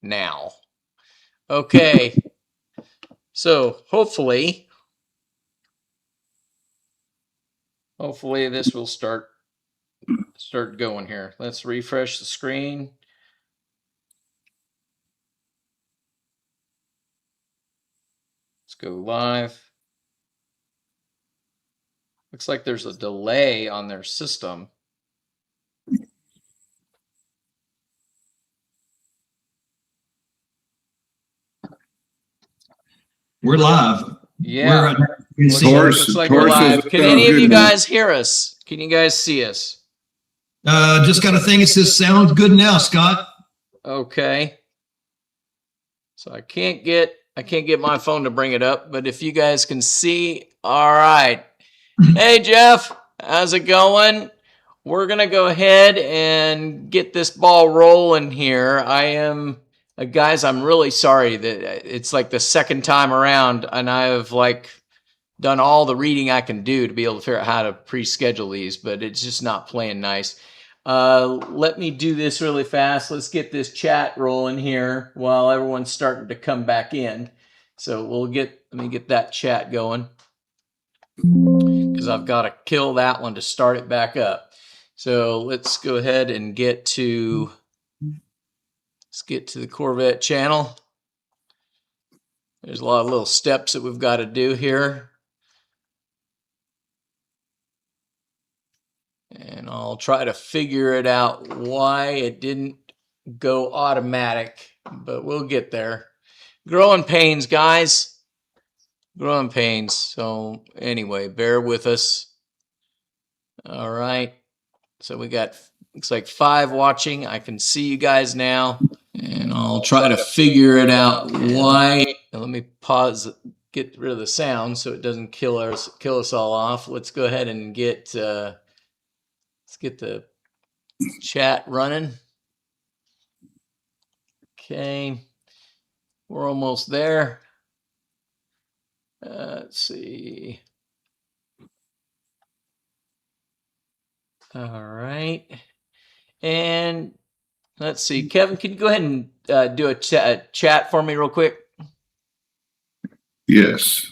now. Okay, so hopefully this will start going here. Let's refresh the screen. Let's go live. Looks like there's a delay on their system. We're live. Yeah. Looks like we're live. Can any of you guys hear us? Can you guys see us? Just got a thing that says sounds good now, Scott. Okay. So I can't get my phone to bring it up, but if you guys can see, all right. Hey Jeff, how's it going? We're gonna go ahead and get this ball rolling here. Guys, I'm really sorry that it's like the second time around, and I've like done all the reading I can do to be able to figure out how to pre-schedule these, but it's just not playing nice. Let me do this really fast. Let's get this chat rolling here while everyone's starting to come back in. So let me get that chat going, because I've got to kill that one to start it back up. So let's go ahead and get to the Corvette channel. There's a lot of little steps that we've got to do here. And I'll try to figure it out why it didn't go automatic, but we'll get there. Growing pains, guys. Growing pains. So anyway, bear with us. All right. So we got, looks like 5 watching. I can see you guys now. And I'll try to figure it out why. Now let me pause, get rid of the sound so it doesn't kill us all off. Let's go ahead and get let's get the chat running. Okay, we're almost there. Let's see. All right, and let's see. Kevin, can you go ahead and do a chat for me real quick? Yes.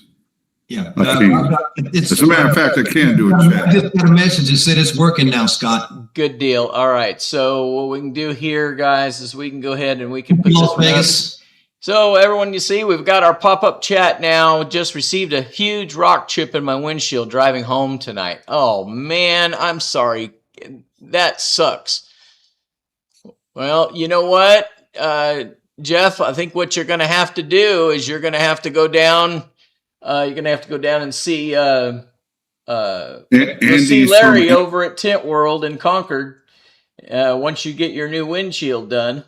Yeah. As a matter of fact, I can do a chat. I just got a message that said it's working now, Scott. Good deal. All right. So what we can do here, guys, is we can go ahead and we can put Las this Vegas. up. So everyone, you see, we've got our pop-up chat now. Just received a huge rock chip in my windshield driving home tonight. Oh, man, I'm sorry. That sucks. Well, you know what, Jeff, I think what you're going to have to do is you're going to have to go down. You're going to have to go down and see Larry over at Tent World in Concord once you get your new windshield done.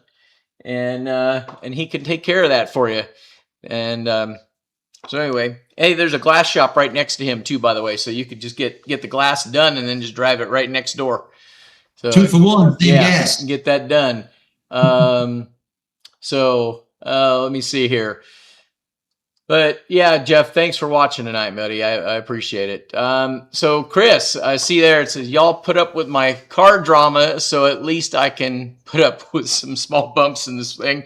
And he can take care of that for you. And so anyway, hey, there's a glass shop right next to him too, by the way. So you could just get the glass done and then just drive it right next door. So 2 for 1, gas. Get that done. So let me see here. But yeah, Jeff, thanks for watching tonight, buddy. I appreciate it. So Chris, I see there it says y'all put up with my car drama, so at least I can put up with some small bumps in this thing.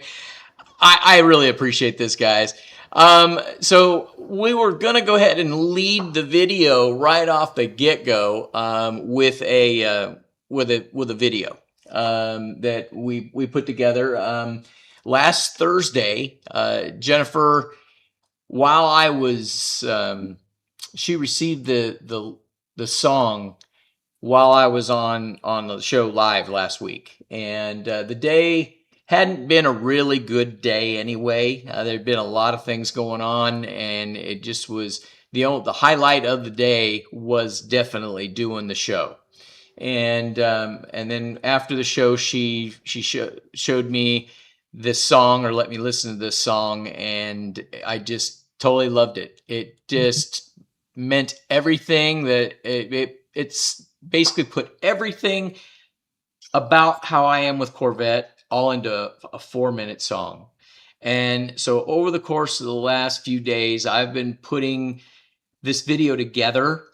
I really appreciate this, guys. So we were gonna go ahead and lead the video right off the get-go with a video that we put together last Thursday. Jennifer, while I was, she received the song while I was on the show live last week, and the day hadn't been a really good day anyway. There'd been a lot of things going on, and it just was the highlight of the day was definitely doing the show. And then after the show, she showed me this song, or let me listen to this song, and I just totally loved it. It just meant everything. That it's basically put everything about how I am with Corvette all into a 4-minute song. And so over the course of the last few days, I've been putting this video together.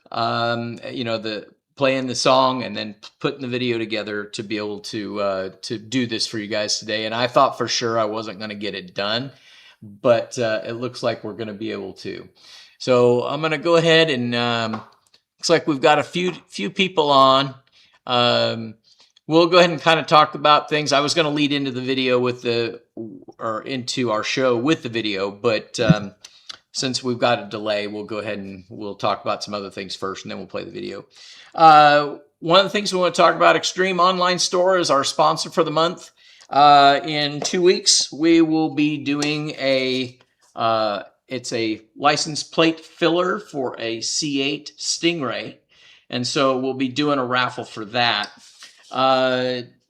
playing the song and then putting the video together to be able to do this for you guys today. And I thought for sure I wasn't going to get it done, but it looks like we're going to be able to. So I'm going to go ahead and looks like we've got a few people on. We'll go ahead and kind of talk about things. I was going to lead into the video with into our show with the video, but since we've got a delay, we'll go ahead and we'll talk about some other things first, and then we'll play the video. One of the things we want to talk about, Extreme Online Store is our sponsor for the month. In 2 weeks, we will be doing it's a license plate filler for a C8 Stingray. And so we'll be doing a raffle for that.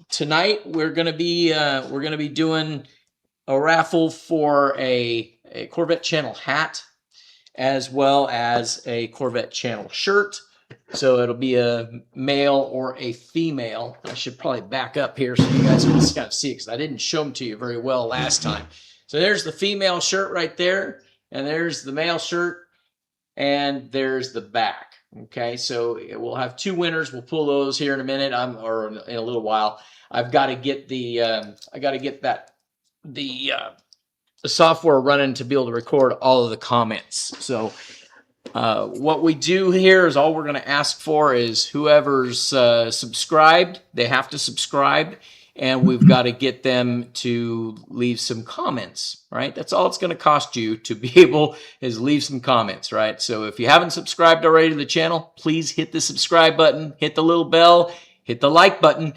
Tonight, we're going to be doing a raffle for a Corvette channel hat, as well as a Corvette channel shirt. So it'll be a male or a female. I should probably back up here so you guys can just kind of see it, because I didn't show them to you very well last time. So there's the female shirt right there, and there's the male shirt, and there's the back. Okay, so we'll have 2 winners. We'll pull those here in a minute, or in a little while. I've got to get the software running to be able to record all of the comments. So what we do here is all we're going to ask for is whoever's subscribed, they have to subscribe, and we've got to get them to leave some comments, right? That's all it's going to cost you to be able is leave some comments, right? So if you haven't subscribed already to the channel, please hit the subscribe button, hit the little bell, hit the like button,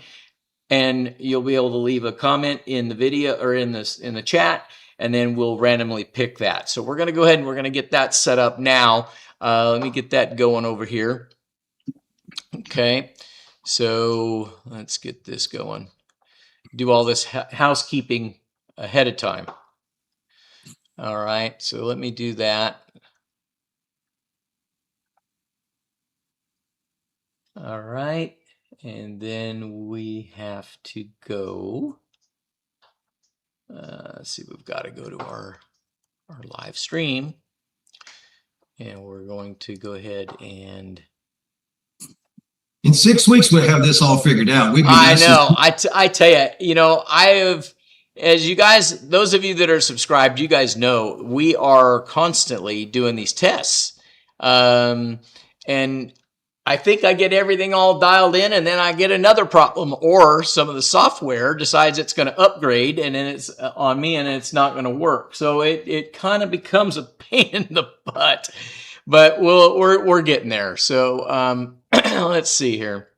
and you'll be able to leave a comment in the video or in the chat, and then we'll randomly pick that. So we're going to go ahead and we're going to get that set up now. Let me get that going over here. Okay, so let's get this going. Do all this housekeeping ahead of time. All right, so let me do that. All right, and then we have to go. Let's see, we've got to go to our live stream, and we're going to go ahead and. In 6 weeks, we'll have this all figured out. I know. I tell you, you know, I have, as you guys, those of you that are subscribed, you guys know we are constantly doing these tests. And I think I get everything all dialed in, and then I get another problem, or some of the software decides it's going to upgrade, and then it's on me, and it's not going to work. So it kind of becomes a pain in the butt, but we're getting there. So let's see here.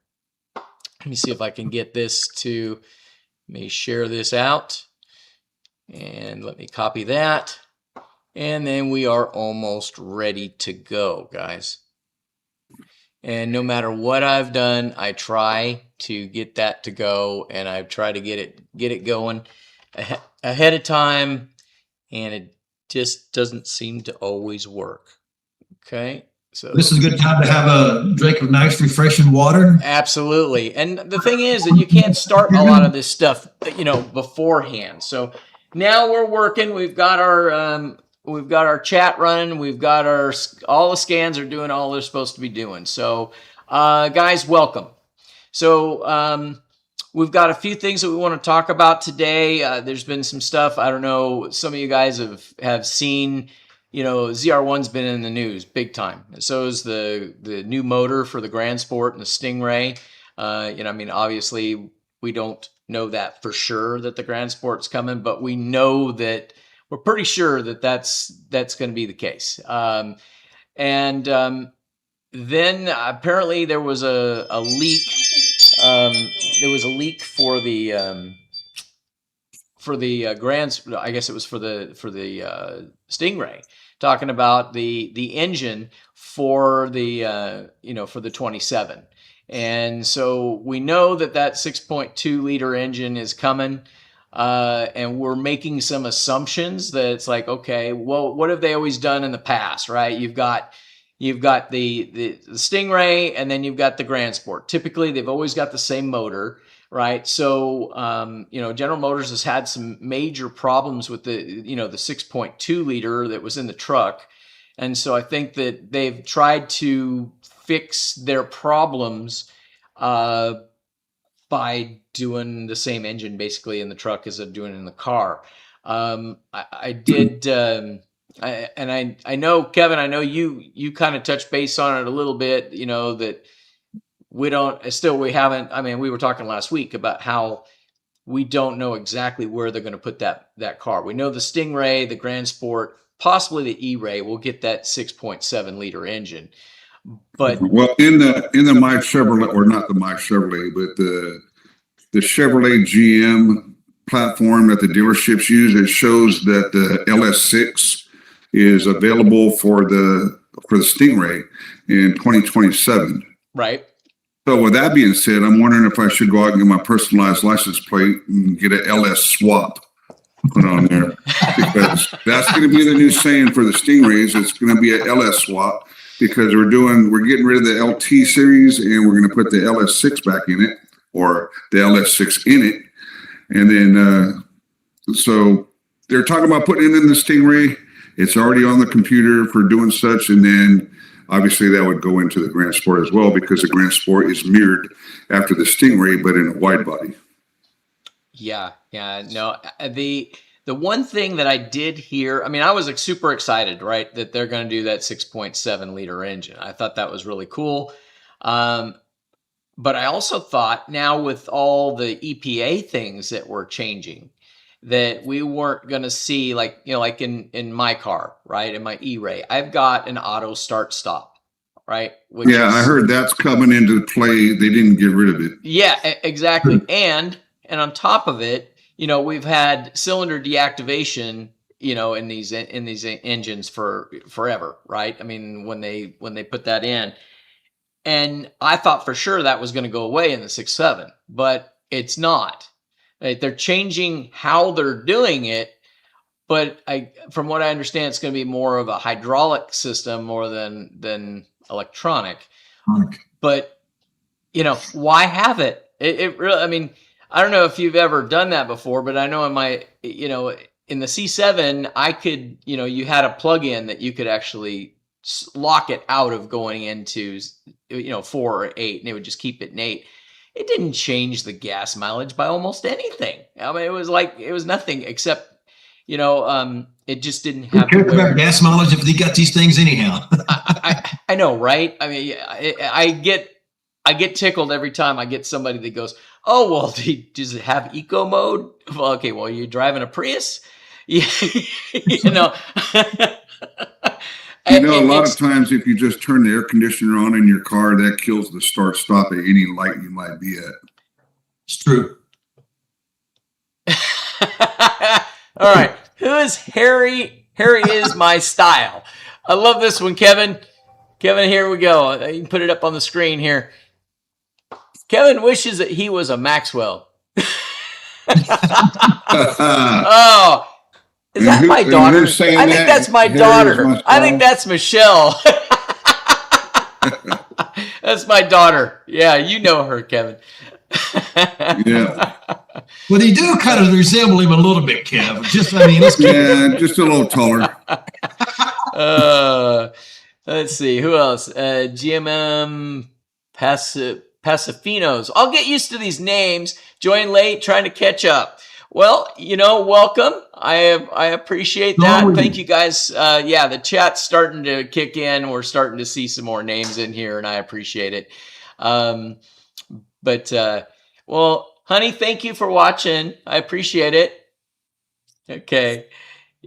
Let me see if I can get this to. Let me share this out, and let me copy that, and then we are almost ready to go, guys. And no matter what I've done, I try to get that to go, and I try to get it going ahead of time, and it just doesn't seem to always work. Okay, so this is a good time to have a drink of nice, refreshing water. Absolutely, and the thing is that you can't start a lot of this stuff, you know, beforehand. So now we're working. We've got our chat running. We've got all the scans are doing all they're supposed to be doing. So, guys, welcome. So, we've got a few things that we want to talk about today. There's been some stuff. I don't know. Some of you guys have seen, you know, ZR1's been in the news big time. So is the new motor for the Grand Sport and the Stingray. You know, I mean, obviously we don't know that for sure that the Grand Sport's coming, but we know that. We're pretty sure that that's going to be the case. Then apparently there was a leak. There was a leak for the Grand. I guess it was for the Stingray, talking about the engine for the for the 27. And so we know that 6.2 liter engine is coming. And we're making some assumptions that it's like, okay, well, what have they always done in the past, right? You've got the Stingray, and then you've got the Grand Sport. Typically, they've always got the same motor, right? So, General Motors has had some major problems with the 6.2 liter that was in the truck. And so I think that they've tried to fix their problems by doing the same engine basically in the truck as they're doing in the car. I did, I know, Kevin, I know you kind of touched base on it a little bit, you know, that we haven't, I mean, we were talking last week about how we don't know exactly where they're going to put that car. We know the Stingray, the Grand Sport, possibly the E-Ray will get that 6.7 liter engine. But well, in the My Chevrolet, or not the My Chevrolet, but the Chevrolet GM platform that the dealerships use, it shows that the LS6 is available for the Stingray in 2027. Right. So with that being said, I'm wondering if I should go out and get my personalized license plate and get an LS swap put on there, because that's going to be the new saying for the Stingrays. It's going to be an LS swap, because we're getting rid of the LT series and we're going to put the LS6 back in it, or the LS6 in it. And then, so they're talking about putting it in the Stingray. It's already on the computer for doing such. And then obviously that would go into the Grand Sport as well, because the Grand Sport is mirrored after the Stingray, but in a wide body. Yeah. No, the one thing that I did hear, I mean, I was like super excited, right, that they're going to do that 6.7 liter engine. I thought that was really cool. But I also thought, now with all the EPA things that were changing, that we weren't going to see, like, you know, like in my car, right, in my E-Ray, I've got an auto start stop, right? I heard that's coming into play. They didn't get rid of it. Yeah, exactly. And on top of it, you know, we've had cylinder deactivation, you know, in these engines for forever, right? I mean, when they put that in, and I thought for sure that was going to go away in the 6.7, but it's not. Right? They're changing how they're doing it, but from what I understand, it's going to be more of a hydraulic system more than electronic. But you know, why have it? It really, I mean, I don't know if you've ever done that before, but I know in my, you know, in the C7, I could, you know, you had a plug-in that you could actually lock it out of going into, you know, 4 or 8, and it would just keep it in 8. It didn't change the gas mileage by almost anything. I mean, it was nothing except, you know, it just didn't have. Who cares about gas mileage if they got these things anyhow? I know, right? I mean, I get tickled every time I get somebody that goes, "Oh, well, does it have eco mode?" Well, okay, well, you're driving a Prius, you know. You know, a lot of times if you just turn the air conditioner on in your car, that kills the start-stop at any light you might be at. It's true. All right. Who is Harry? Harry is my style. I love this one, Kevin. Kevin, here we go. You can put it up on the screen here. Kevin wishes that he was a Maxwell. Oh, is that my daughter? I think that's my daughter. I think that's Michelle. That's my daughter. Yeah, you know her, Kevin. Yeah. Well, they do kind of resemble him a little bit, Kev. Just, I mean, let's just a little taller. Let's see, who else? GMM Pacifinos. I'll get used to these names. Join late, trying to catch up. Well, you know, welcome. I appreciate that. Thank you guys. Yeah, the chat's starting to kick in. We're starting to see some more names in here, and I appreciate it. Well, honey, thank you for watching. I appreciate it. Okay.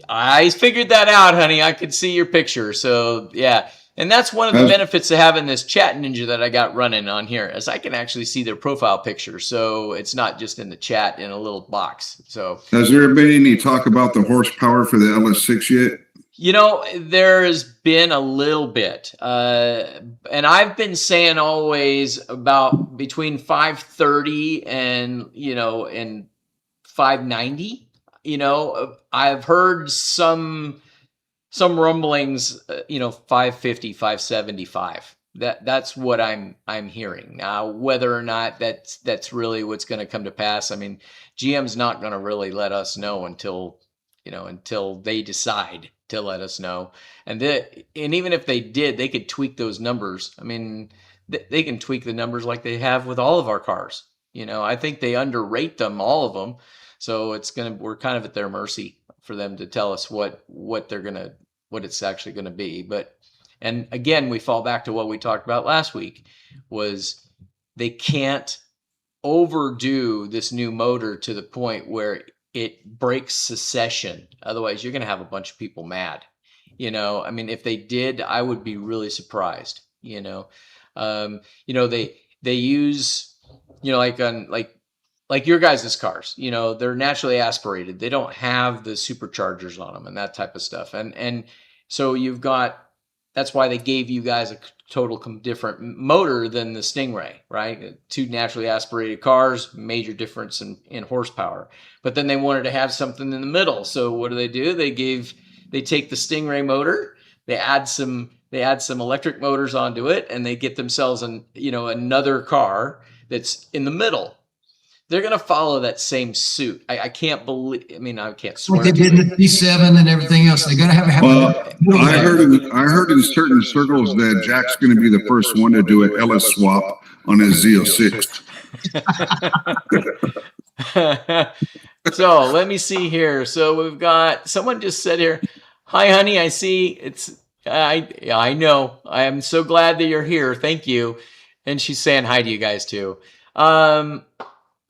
I figured that out, honey. I could see your picture. So, yeah. And that's one of the benefits of having this Chat Ninja that I got running on here, is I can actually see their profile picture. So it's not just in the chat in a little box. So has there been any talk about the horsepower for the LS6 yet? You know, there's been a little bit. And I've been saying always about between 530 and, you know, and 590. You know, I've heard some rumblings, you know, 550, 575. That's what I'm hearing. Now, whether or not that's really what's going to come to pass, I mean, GM's not going to really let us know until until they decide to let us know. And even if they did, they could tweak those numbers. I mean, they can tweak the numbers like they have with all of our cars. I think they underrate them, all of them. So we're kind of at their mercy for them to tell us what it's actually going to be. And again, we fall back to what we talked about last week, was they can't overdo this new motor to the point where it breaks succession. Otherwise, you're going to have a bunch of people mad. I mean, if they did, I would be really surprised. They use, like your guys' cars, they're naturally aspirated. They don't have the superchargers on them and that type of stuff. And so that's why they gave you guys a total different motor than the Stingray, right? Two naturally aspirated cars, major difference in horsepower. But then they wanted to have something in the middle. So what do? They take the Stingray motor, they add some electric motors onto it, and they get themselves another car that's in the middle. They're going to follow that same suit. I can't believe. I mean, I can't swear. What they did in the P7 and everything else. They got to have. I heard in certain circles that Jack's going to be the first one to do an LS swap on his Z06. So let me see here. So we've got someone just said here, "Hi, honey. I see it's. I know. I am so glad that you're here. Thank you." And she's saying hi to you guys too.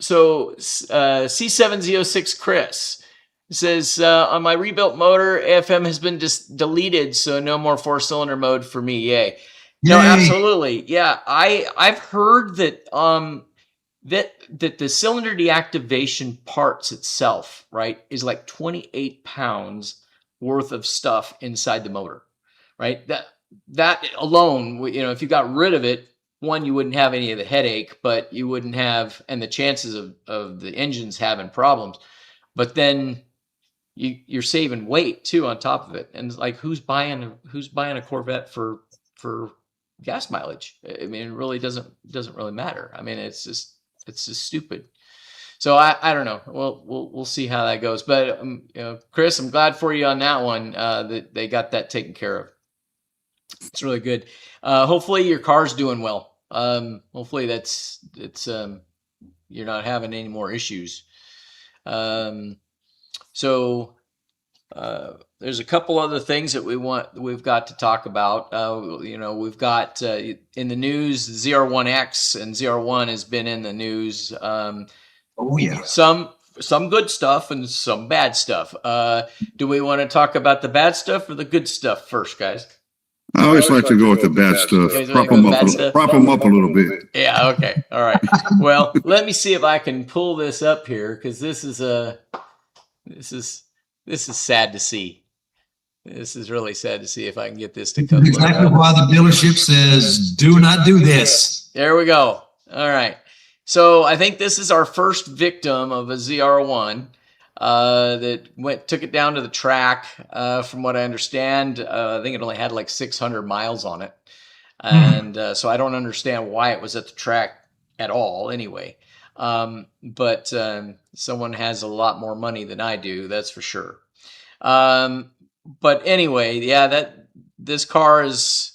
So C7Z06 Chris says, on my rebuilt motor, AFM has been deleted, so no more 4-cylinder mode for me. Yay. No, absolutely. Yeah, I've heard that that the cylinder deactivation parts itself, right, is like 28 pounds worth of stuff inside the motor, right? That alone, if you got rid of it, one, you wouldn't have any of the headache, but you wouldn't have, and the chances of the engines having problems. But then you're saving weight too on top of it. And it's like, who's buying a Corvette for gas mileage? I mean, it really doesn't really matter. I mean, it's just stupid. So I don't know. Well, we'll see how that goes. But Chris, I'm glad for you on that one. That they got that taken care of. It's really good. Hopefully your car's doing well. Hopefully you're not having any more issues. So there's a couple other things that we've got to talk about. We've got in the news, ZR1X and ZR1 has been in the news. Oh yeah. Some good stuff and some bad stuff. Do we want to talk about the bad stuff or the good stuff first, guys? I always like to go with the bad stuff. Prop them up a little bit. Yeah. Okay. All right. Well, let me see if I can pull this up here, because this is sad to see. This is really sad to see if I can get this to come. Exactly why the dealership says, "Do not do this." There we go. All right. So I think this is our first victim of a ZR1. That took it down to the track. From what I understand, I think it only had like 600 miles on it. And so I don't understand why it was at the track at all anyway. But someone has a lot more money than I do, that's for sure. But anyway, yeah, this car is,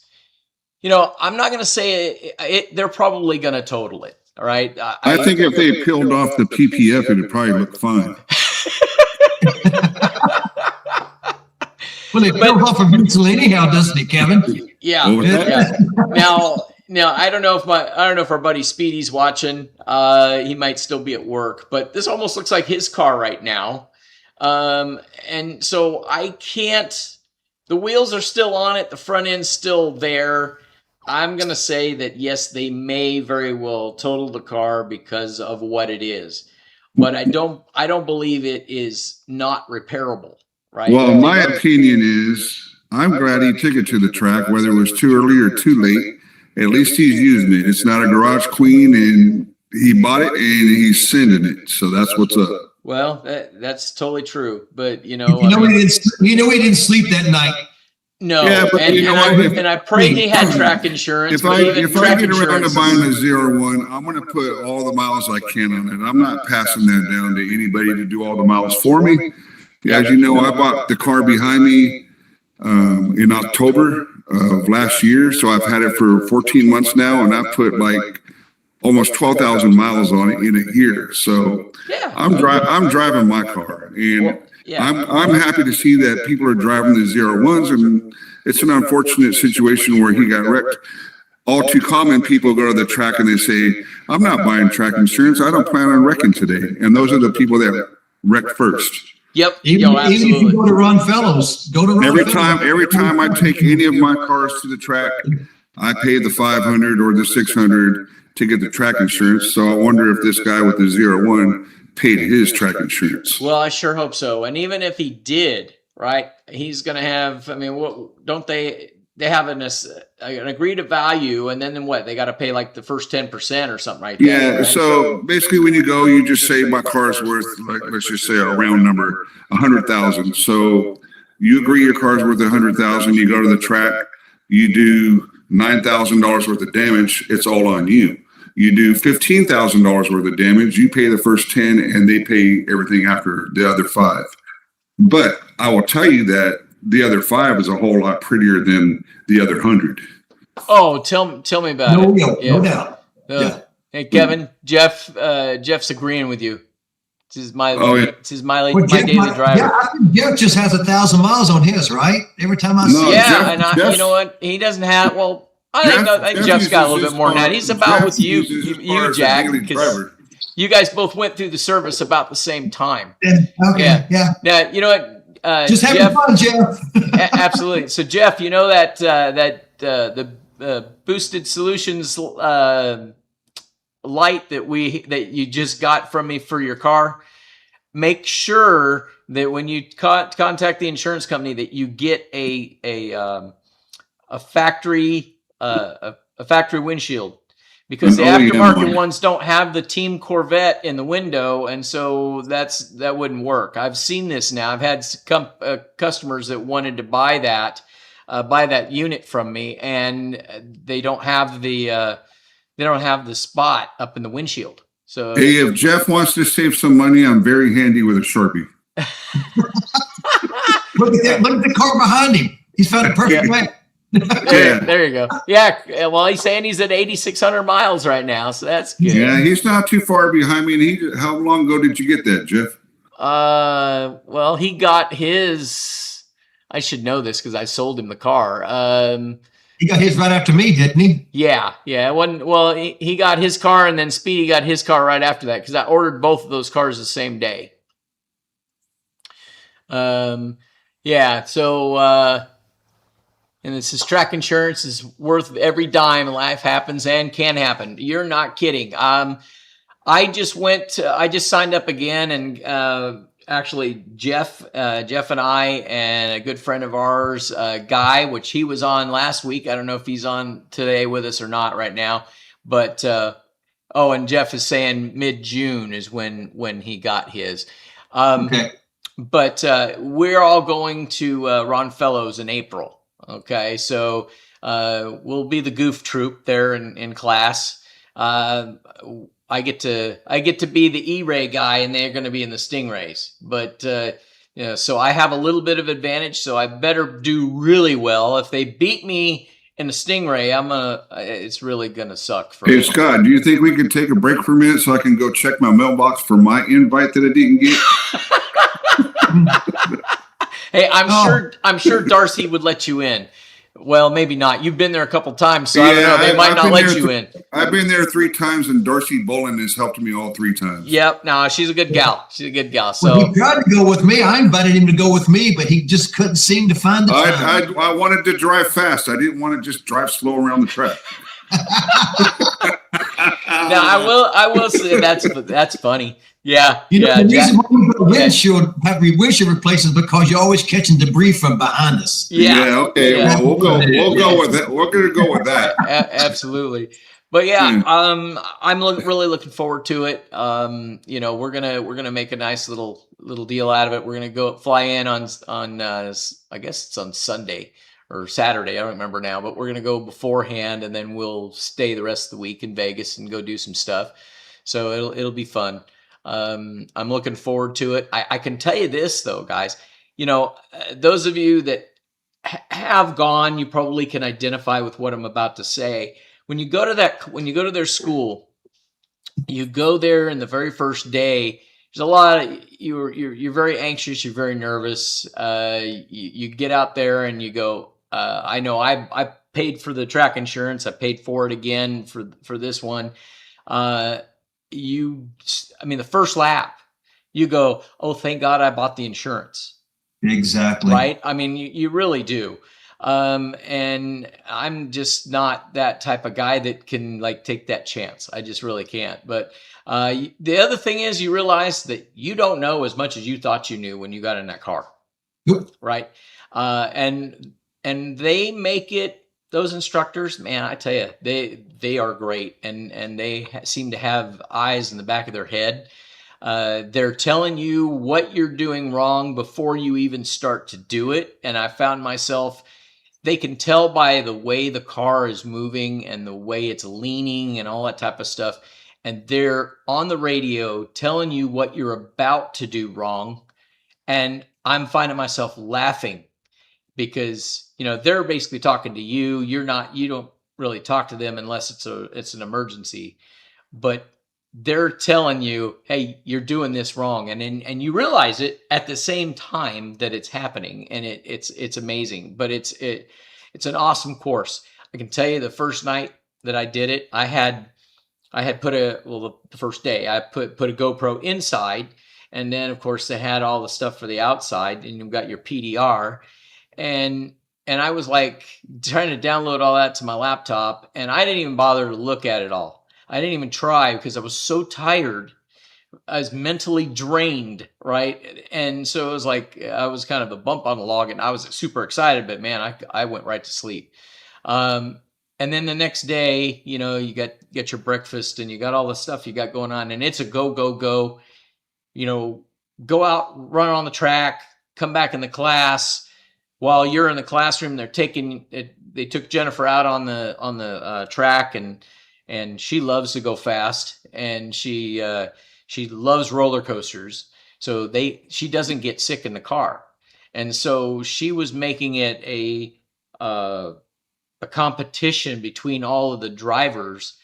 I'm not going to say it. They're probably going to total it. All right. I think if they peeled off the PPF, it would probably look fine. Well, it peeled off of Mitchell anyhow, doesn't it, Kevin? Yeah. Now I don't know if our buddy Speedy's watching. He might still be at work, but this almost looks like his car right now. And so I can't. The wheels are still on it. The front end's still there. I'm going to say that, yes, they may very well total the car because of what it is. But I don't believe it is not repairable, right? Well, my opinion is I'm glad he took it to the track, whether it was too early or too late. At least he's using it. It's not a garage queen, and he bought it and he's sending it. So that's what's up. Well, that's totally true. But, he didn't sleep that night. No, yeah, and I prayed he had track insurance. If I get around to buying a ZR1, I'm going to put all the miles I can on it. I'm not passing that down to anybody to do all the miles for me. As you know, I bought the car behind me in October of last year. So I've had it for 14 months now, and I put like almost 12,000 miles on it in a year. So I'm driving my car, and I'm happy to see that people are driving the 01s, and it's an unfortunate situation where he got wrecked. All too common, people go to the track and they say, I'm not buying track insurance. I don't plan on wrecking today. And those are the people that wreck first. Yep. Even if you go to Ron Fellows, Every time I take any of my cars to the track, I pay the 500 or the 600 to get the track insurance. So I wonder if this guy with the 01 paid his track insurance. Well, I sure hope so. And even if he did, right, he's going to have, I mean, what don't they have an agreed value, and then what? They got to pay like the first 10% or something, right? Yeah. Right? So basically, when you go, you just say my car's worth, like, let's just say a round number, 100,000. So you agree your car's worth 100,000. You go to the track, you do $9,000 worth of damage. It's all on you. You do $15,000 worth of damage. You pay the first 10, and they pay everything after the other 5. But I will tell you that the other 5 is a whole lot prettier than the other 100. Oh, tell me about it. No doubt. Hey, Kevin, Jeff's agreeing with you. This is my daily driver. Yeah, I think Jeff just has 1,000 miles on his, right? Every time I see Jeff, you know what? He doesn't have. Well, I think Jeff's got a little bit more than that. He's about with you, Jack, because you guys both went through the service about the same time. Okay. Yeah. Now, you know what? Just having fun, Jeff. Absolutely. So, Jeff, you know that the Boosted Solutions light that you just got from me for your car. Make sure that when you contact the insurance company that you get a factory windshield. Because the aftermarket ones don't have the Team Corvette in the window, and so that wouldn't work. I've seen this now. I've had customers that wanted to buy that unit from me, and they don't have the spot up in the windshield. So hey, if Jeff wants to save some money, I'm very handy with a Sharpie. Look at the car behind him. He's found a perfect way. There you go. Yeah. Well, he's saying he's at 8,600 miles right now, so that's good. Yeah, he's not too far behind me. And how long ago did you get that, Jeff? Well, he got his. I should know this because I sold him the car. He got his right after me, didn't he? Yeah. It wasn't. Well, he got his car, and then Speedy got his car right after that because I ordered both of those cars the same day. Yeah. So. And this is track insurance is worth every dime. Life happens and can happen. You're not kidding. I just signed up again, and actually Jeff and I and a good friend of ours, Guy, which he was on last week. I don't know if he's on today with us or not right now, but and Jeff is saying mid-June is when he got his. Okay. But we're all going to Ron Fellows in April. Okay, so we'll be the goof troop there in class. I get to be the E-Ray guy, and they're going to be in the Stingrays. But so I have a little bit of advantage. So I better do really well. If they beat me in the Stingray, it's really gonna suck for me. Hey Scott, do you think we could take a break for a minute so I can go check my mailbox for my invite that I didn't get? Hey, I'm sure Darcy would let you in. Well, maybe not. You've been there a couple times, so I don't know. They might not let you in. I've been there 3 times, and Darcy Bolin has helped me all 3 times. Yep. No, she's a good gal. So well, he tried to go with me. I invited him to go with me, but he just couldn't seem to find the time. I wanted to drive fast. I didn't want to just drive slow around the track. Now I will say that's funny. Yeah. The reason why we put windshield replaced is because you're always catching debris from behind us. Yeah. Okay. Yeah. Well, we'll go with that. We're gonna go with that. Absolutely. But I'm really looking forward to it. We're gonna make a nice little deal out of it. We're gonna go fly in on I guess it's on Sunday or Saturday. I don't remember now, but we're gonna go beforehand, and then we'll stay the rest of the week in Vegas and go do some stuff. So it'll be fun. I'm looking forward to it. I can tell you this though, guys, those of you that have gone, you probably can identify with what I'm about to say. When you go to their school, you go there in the very first day. There's a lot of you're very anxious. You're very nervous. You get out there and you go. I know I paid for the track insurance. I paid for it again for this one. The first lap, you go, oh, thank God I bought the insurance. Exactly. Right. I mean, you really do. And I'm just not that type of guy that can take that chance. I just really can't. But the other thing is you realize that you don't know as much as you thought you knew when you got in that car. Yep. Right. And they make it, those instructors, man, I tell you, they are great. And they seem to have eyes in the back of their head. They're telling you what you're doing wrong before you even start to do it. And I found myself, they can tell by the way the car is moving and the way it's leaning and all that type of stuff. And they're on the radio telling you what you're about to do wrong. And I'm finding myself laughing because, they're basically talking to you. You don't really talk to them unless it's an emergency, but they're telling you, hey, you're doing this wrong. And you realize it at the same time that it's happening. And it's amazing, but it's an awesome course. I can tell you the first night that I did it, I had put the first day I put a GoPro inside. And then of course they had all the stuff for the outside and you've got your PDR and I was trying to download all that to my laptop and I didn't even bother to look at it all. I didn't even try because I was so tired. I was mentally drained, right? And so it was I was kind of a bump on the log and I was super excited, but man, I went right to sleep. And then the next day, you get your breakfast and you got all the stuff you got going on and it's a go, go, go out, run on the track, come back in the class. While you're in the classroom, they took Jennifer out on the track and she loves to go fast and she loves roller coasters. So she doesn't get sick in the car. And so she was making it a competition between all of the drivers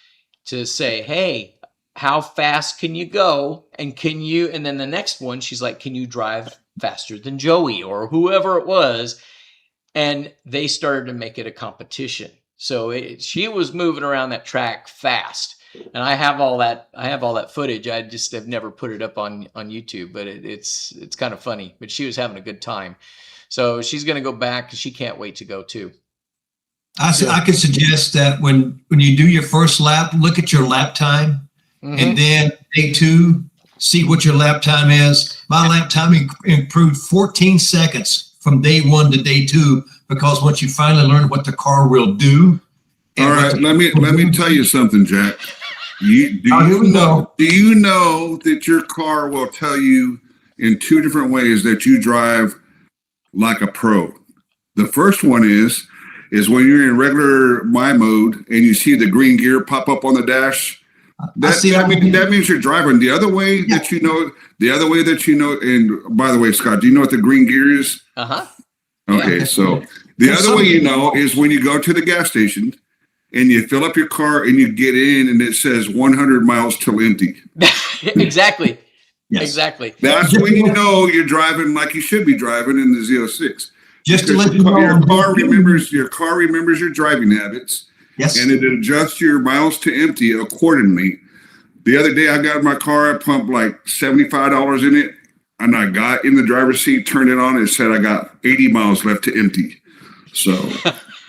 to say, hey, how fast can you go? And then the next one, she's like, can you drive faster than Joey or whoever it was? And they started to make it a competition. So she was moving around that track fast. And I have all that footage. I just have never put it up on YouTube, but it's kind of funny. But she was having a good time. So she's going to go back because she can't wait to go too. I could suggest that when you do your first lap, look at your lap time, and then day 2, see what your lap time is. My lap time improved 14 seconds from day 1 to day 2 because once you finally learn what the car will do. All right, let me tell you something, Jack. Do you know that your car will tell you in 2 different ways that you drive like a pro? The first one is when you're in regular my mode and you see the green gear pop up on the dash. That means you're driving. The other way that you know, and by the way, Scott, do you know what the green gear is? Okay, so the other way you know is when you go to the gas station and you fill up your car and you get in and it says 100 miles till empty. Exactly. Yes. Exactly. That's when you know you're driving like you should be driving in the Z06. Just to let you know, your car remembers your driving habits. Yes. And it adjusts your miles to empty accordingly. The other day I got in my car, I pumped like $75 in it, and I got in the driver's seat, turned it on, and it said I got 80 miles left to empty. So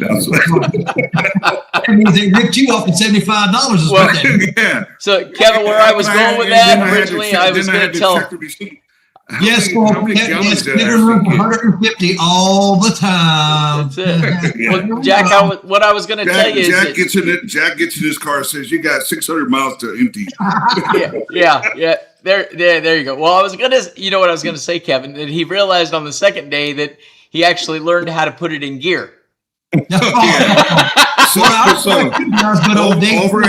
that's that means they ripped you off at $75 is what that. Yeah. So Kevin, where I was going with that originally, I was going to tell. Yes, living room for 150 all the time. That's it. Yeah. Well, Jack, what I was going to tell you is Jack gets in his car and says, "You got 600 miles to empty." yeah. There you go. Well, I was going to, what I was going to say, Kevin, that he realized on the second day that he actually learned how to put it in gear. So over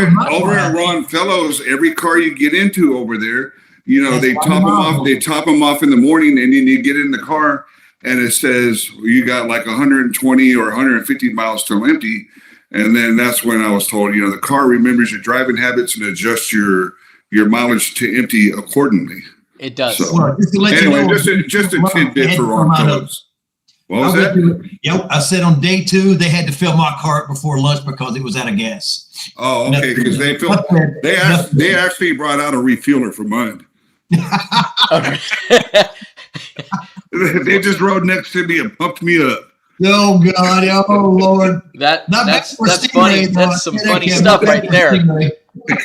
at Ron Fellows, every car you get into over there, you know, they top them off in the morning, and then you get in the car and it says you got like 120 or 150 miles till empty. And then that's when I was told, you know, the car remembers your driving habits and adjusts your mileage to empty accordingly. It does. So, Well, just to let you anyway, know, just a tidbit for our fellows. What was that? Yep, I said on day 2 they had to fill my cart before lunch because it was out of gas. Oh, okay, because they actually brought out a refueler for mine. Okay. They just rode next to me and pumped me up. Oh God! Oh Lord! That's funny. That's some funny stuff right there.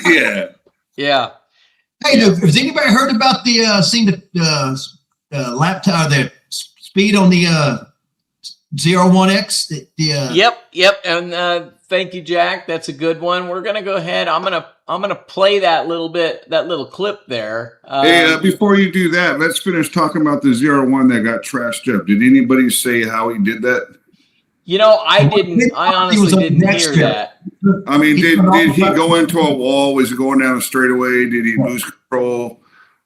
Yeah. Yeah. Hey, has anybody heard about seen the lap time, the speed on the 01X? Yep. And thank you, Jack. That's a good one. We're gonna go ahead. I'm gonna play that little clip there. Hey, before you do that, let's finish talking about the 01 that got trashed up. Did anybody say how he did that? You know, I honestly didn't hear that. I mean, did he go into a wall? Was he going down a straightaway? Did he lose control?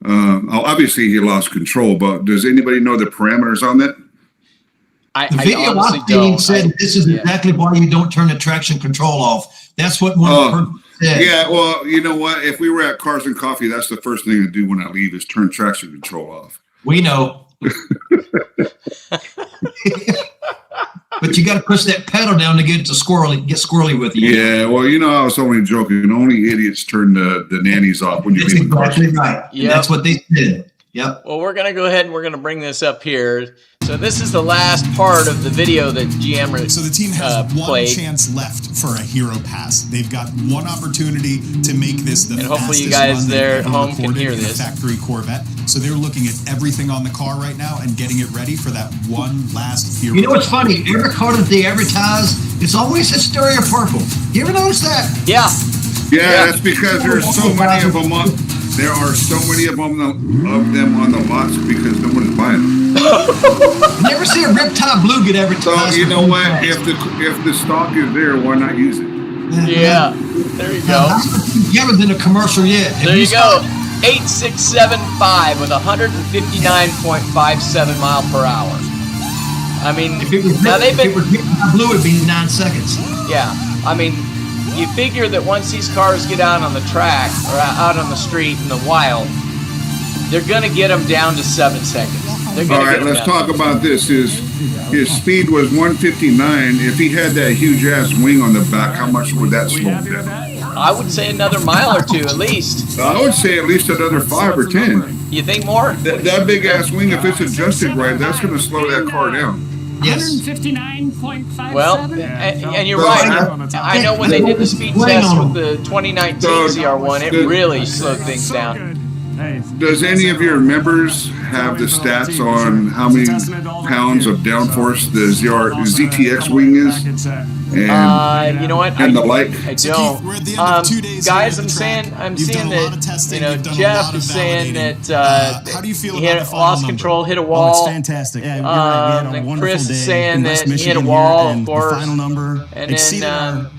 Obviously, he lost control, but does anybody know the parameters on that? The video I've seen said this is exactly why you don't turn the traction control off. That's what one of the person said. Yeah, well, you know what? If we were at Cars and Coffee, that's the first thing to do when I leave is turn traction control off. We know. But you got to push that pedal down to get squirrely with you. Yeah, well, you know, I was only joking. Only idiots turn the nannies off when you leave the car. Exactly right. Yep. That's what they did. Yep. Well, we're going to go ahead and we're going to bring this up here. So this is the last part of the video that GM So the team has one played. chance left for a hero pass. They've got one opportunity to make this the and fastest hopefully you guys run there they've at ever home can recorded hear in a this. factory Corvette. So they're looking at everything on the car right now and getting it ready for that one last hero. You know what's funny? Every car that they advertise, it's always Hysteria Purple. You ever notice that? Yeah. Yeah, that's because there's so many of them. There are so many of them on the lots because no one is buying them. Never see a Riptide Blue get advertised. So you know what? If the stock is there, why not use it? Yeah. There you go. You haven't done a commercial yet. There you go. 8675 with 159.57 mile per hour. I mean, now they've been. If it was Riptide Blue, it'd be 9 seconds. Yeah. I mean, you figure that once these cars get out on the track or out on the street in the wild, they're going to get them down to 7 seconds. All right, let's talk about this. His speed was 159. If he had that huge ass wing on the back, how much would that slow him down? I would say another mile or two at least. I would say at least another 5 or 10. You think more? That big ass wing, if it's adjusted right, that's going to slow that car down. Yes. 159.57. Well, and you're right. I know when they did the speed test with the 2019 ZR1, it really slowed things down. Does any of your members have the stats on how many pounds of downforce the ZTX wing is? And, you know what? and the like? So I Keith, don't. we're at the end of 2 days Guys, on I'm the track. seeing You've done a lot of that, testing, you know, you've done a Jeff lot of is saying validating. that How do you feel he about had the final lost number? control, hit a Oh, it's wall. fantastic. Yeah, you're right. We had a and wonderful Chris day saying in West that he hit a Michigan wall, here, of and course. the final number And exceeded then, our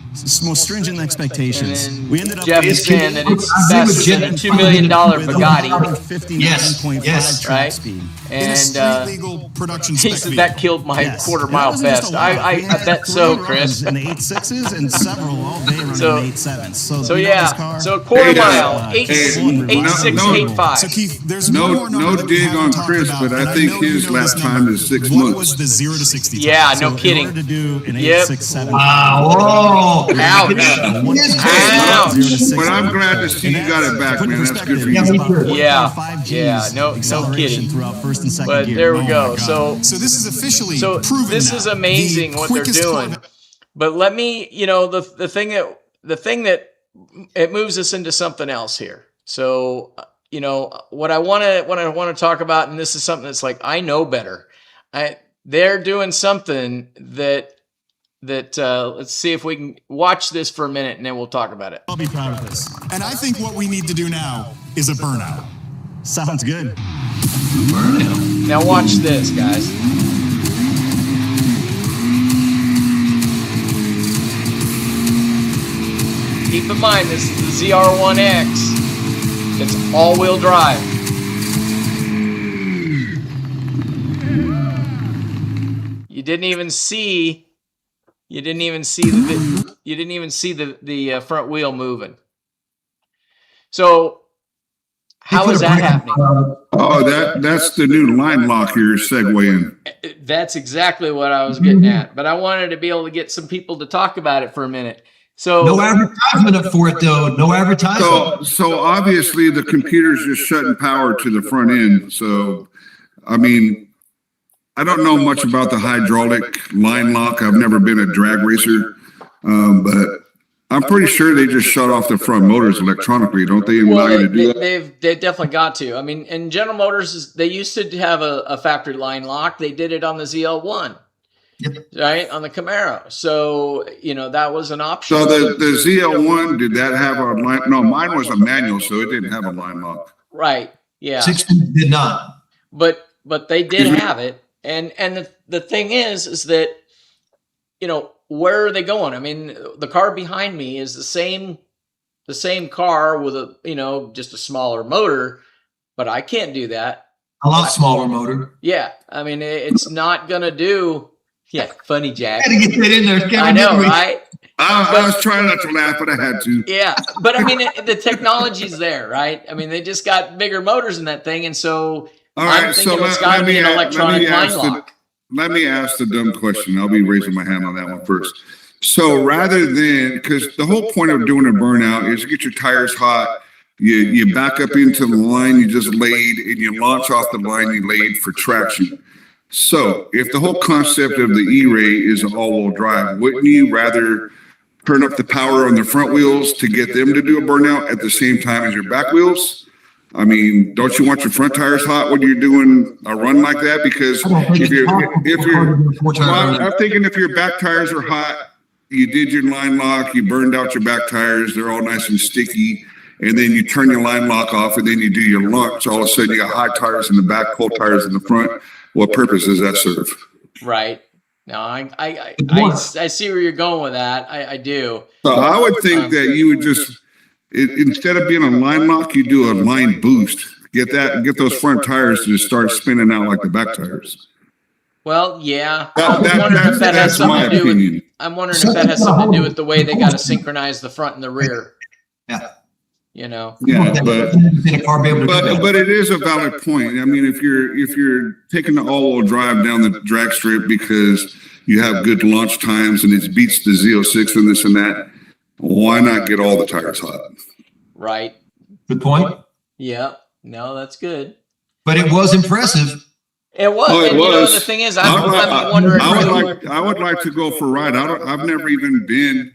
most stringent expectations. and We ended up Jeff with is saying that it's I agree with faster than a Jeff. $2 million Bugatti. 59.5 Yes. track Right. speed. In a And street legal production he spec said vehicle. that killed my Yes. quarter And that mile wasn't just best. a one-off. I We had bet so, career Chris. runs in the 8.6s and several all day running So- in 8.7s. So So we know this yeah, car. so a quarter Hey, mile, hey, 8685. So Keith, there's No- one more number no that we dig haven't on talked Chris, about, but I and think know you his know lap this time number. is 6 What months. was the 0 to 60 time? Yeah, So no in kidding. order to do an Yep. 8.67. Wow. Whoa. Ouch. Ouch. But I'm glad to see you got it back, man. That's good for Yeah, you. me too. Yeah. Yeah, no acceleration kidding. throughout first and second But gear. there we Oh go. my God. So this is officially proven this now. is amazing The what they're quickest doing. Corvette- But let me, you know, the thing that it moves us into something else here. So, you know, what I want to talk about, and this is something that's like, I know better. They're doing something that let's see if we can watch this for a minute and then we'll talk about it. I'll be proud of this. And I think what we need to do now is a burnout. Sounds good. Now watch this, guys. Keep in mind, this is the ZR1X. It's all-wheel drive. You didn't even see. You didn't even see the. You didn't even see the front wheel moving. So, how is that happening? Oh, that's the new line lock you're segueing. That's exactly what I was getting at. But I wanted to be able to get some people to talk about it for a minute. So No advertisement up for it though. No advertisement. So obviously the computer's just shutting power to the front end. So, I mean, I don't know much about the hydraulic line lock. I've never been a drag racer, but I'm pretty sure they just shut off the front motors electronically, don't they? well, To do that? they've definitely got to. I mean, and General Motors, they used to have a factory line lock. They did it on the ZL1. Yep. Right, on the Camaro. So, that was an option. So the ZL1, did that have a line? No, mine was a manual, so it didn't have a line lock. Right. Yeah. 16 did not. But they did have it. And the thing is that, where are they going? I mean, the car behind me is the same car with a, just a smaller motor, but I can't do that. A lot smaller motor. Yeah. I mean, it's not going to do. Yeah. Funny, Jack. Gotta get that in there. Kevin, I know, right? I was trying not to laugh, but I had to. Yeah. But I mean, the technology's there, right? I mean, they just got bigger motors in that thing. And so All I'm right, thinking so it's got to be an electronic line lock. let me ask the dumb question. I'll be raising my hand on that one first. So rather than, because the whole point of doing a burnout is you get your tires hot, you back up into the line you just laid, and you launch off the line you laid for traction. So if the whole concept of the E-Ray is an all-wheel drive, wouldn't you rather turn up the power on the front wheels to get them to do a burnout at the same time as your back wheels? I mean, don't you want your front tires hot when you're doing a run like that? Because I'm thinking if your back tires are hot, you did your line lock, you burned out your back tires, they're all nice and sticky, and then you turn your line lock off, and then you do your launch. All of a sudden, you got hot tires in the back, cold tires in the front. What purpose does that serve? Right. No, I see where you're going with that. I do. So I would think that you would just, instead of being a line lock, you do a line boost. Get those front tires to just start spinning out like the back tires. Well, yeah. I'm wondering if that has something to do with. I'm wondering if that has something to do with the way they got to synchronize the front and the rear. Yeah. Yeah, but it is a valid point. I mean, if you're taking the all-wheel drive down the drag strip because you have good launch times and it beats the Z06 and this and that, why not get all the tires hot? Right. Good point. Yeah. No, that's good. But it was impressive. It was. Oh, it and was. The thing is, I'm wondering. I would like to go for a ride. I've never even been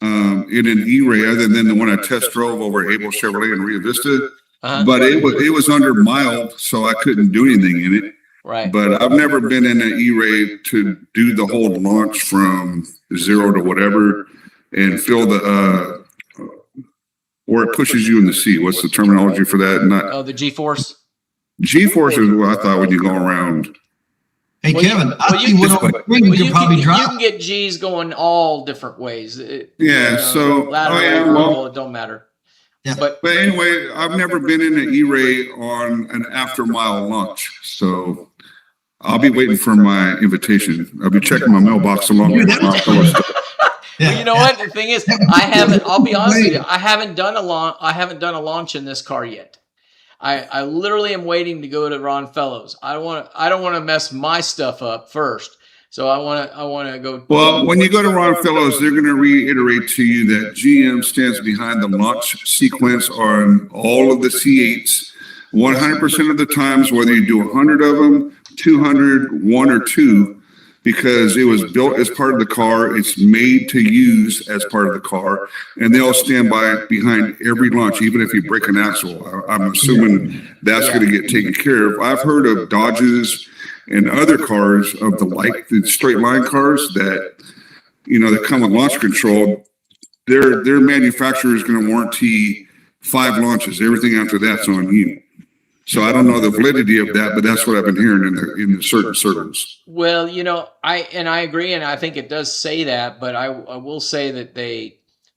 in an E-Ray other than the one I test drove over Able Chevrolet in Rio Vista. But it was under mild, so I couldn't do anything in it. Right. But I've never been in an E-Ray to do the whole launch from 0 to whatever and feel the where it pushes you in the seat. What's the terminology for that? The G-force. G-force is what I thought when you go around. Hey, Kevin, you probably drive. You can get G's going all different ways. So lateral, it don't matter. Yeah. But anyway, I've never been in an E-Ray on an after-mile launch, so I'll be waiting for my invitation. I'll be checking my mailbox along with my fellow stuff. Well, you know what? The thing is, I'll be honest with you. I haven't done a launch in this car yet. I literally am waiting to go to Ron Fellows. I don't want to mess my stuff up first. So I want to go. Well, when you go to Ron Fellows, they're going to reiterate to you that GM stands behind the launch sequence on all of the C8s 100% of the times, whether you do 100 of them, 200, 1 or 2, because it was built as part of the car. It's made to use as part of the car, and they'll stand behind every launch, even if you break an axle. I'm assuming that's going to get taken care of. I've heard of Dodges and other cars of the straight line cars that, that come with launch control. Their manufacturer is going to warranty 5 launches. Everything after that's on you. So I don't know the validity of that, but that's what I've been hearing in certain circles. Well, I agree, and I think it does say that, but I will say that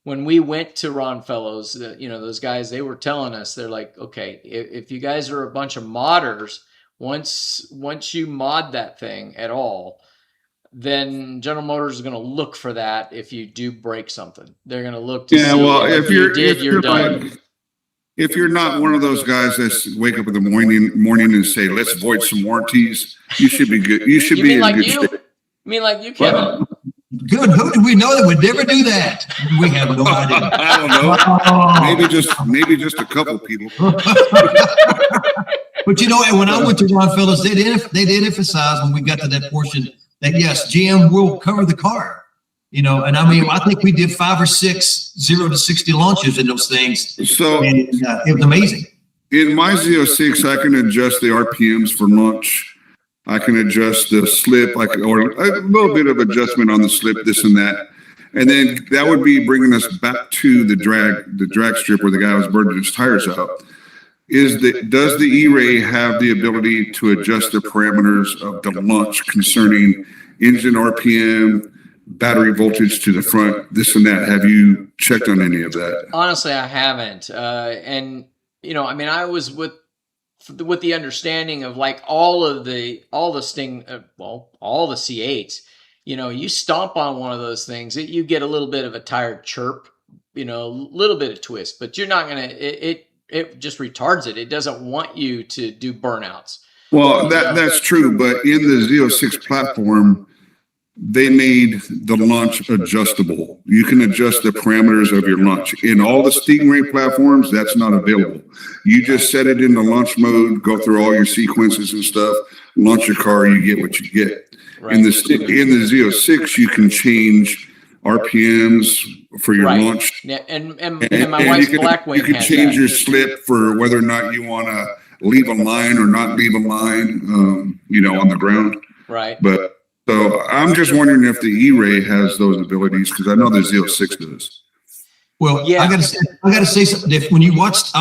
when we went to Ron Fellows, those guys, they were telling us, they're like, okay, if you guys are a bunch of modders, once you mod that thing at all, then General Motors is going to look for that. If you do break something, they're going to look to Yeah, see well, if you're done. like, if you're not one of those guys that wake up in the morning and say, let's void some warranties, you should be good. You should You be mean in like good you? shape. You mean like you, Kevin? Good. Who do we know that would never do that? We have no idea. I don't know. Oh. Maybe just a couple people. But you know, when I went to Ron Fellows, they did emphasize when we got to that portion that yes, GM will cover the car. You know, and I mean, I think we did 5 or 6 0 to 60 launches in those things. So And it was amazing. in my Z06, I can adjust the RPMs for launch. I can adjust the slip, or a little bit of adjustment on the slip, this and that. And then that would be bringing us back to the drag strip where the guy was burning his tires out. Does the E-Ray have the ability to adjust the parameters of the launch concerning engine RPM, battery voltage to the front, this and that? Have you checked on any of that? Honestly, I haven't. And you know, I mean, I was with the understanding of like all the Sting, all the C8s. You know, you stomp on one of those things, you get a little bit of a tire chirp, you know, a little bit of twist, but you're not gonna. It just retards it. It doesn't want you to do burnouts. Well, that's true, but in the Z06 platform, they made the launch adjustable. You can adjust the parameters of your launch. In all the Stingray platforms, that's not available. You just set it into launch mode, go through all your sequences and stuff, launch your car, you get what you get. Right. In the Z06, you can change RPMs for your launch. Yeah, and my wife's Blackwing you can has change that. your slip for whether or not you want to leave a line or not leave a line, you know, on the ground. Right. But so I'm just wondering if the E-Ray has those abilities, because I know the Z06 does. Well, Yeah. I gotta say something. If when I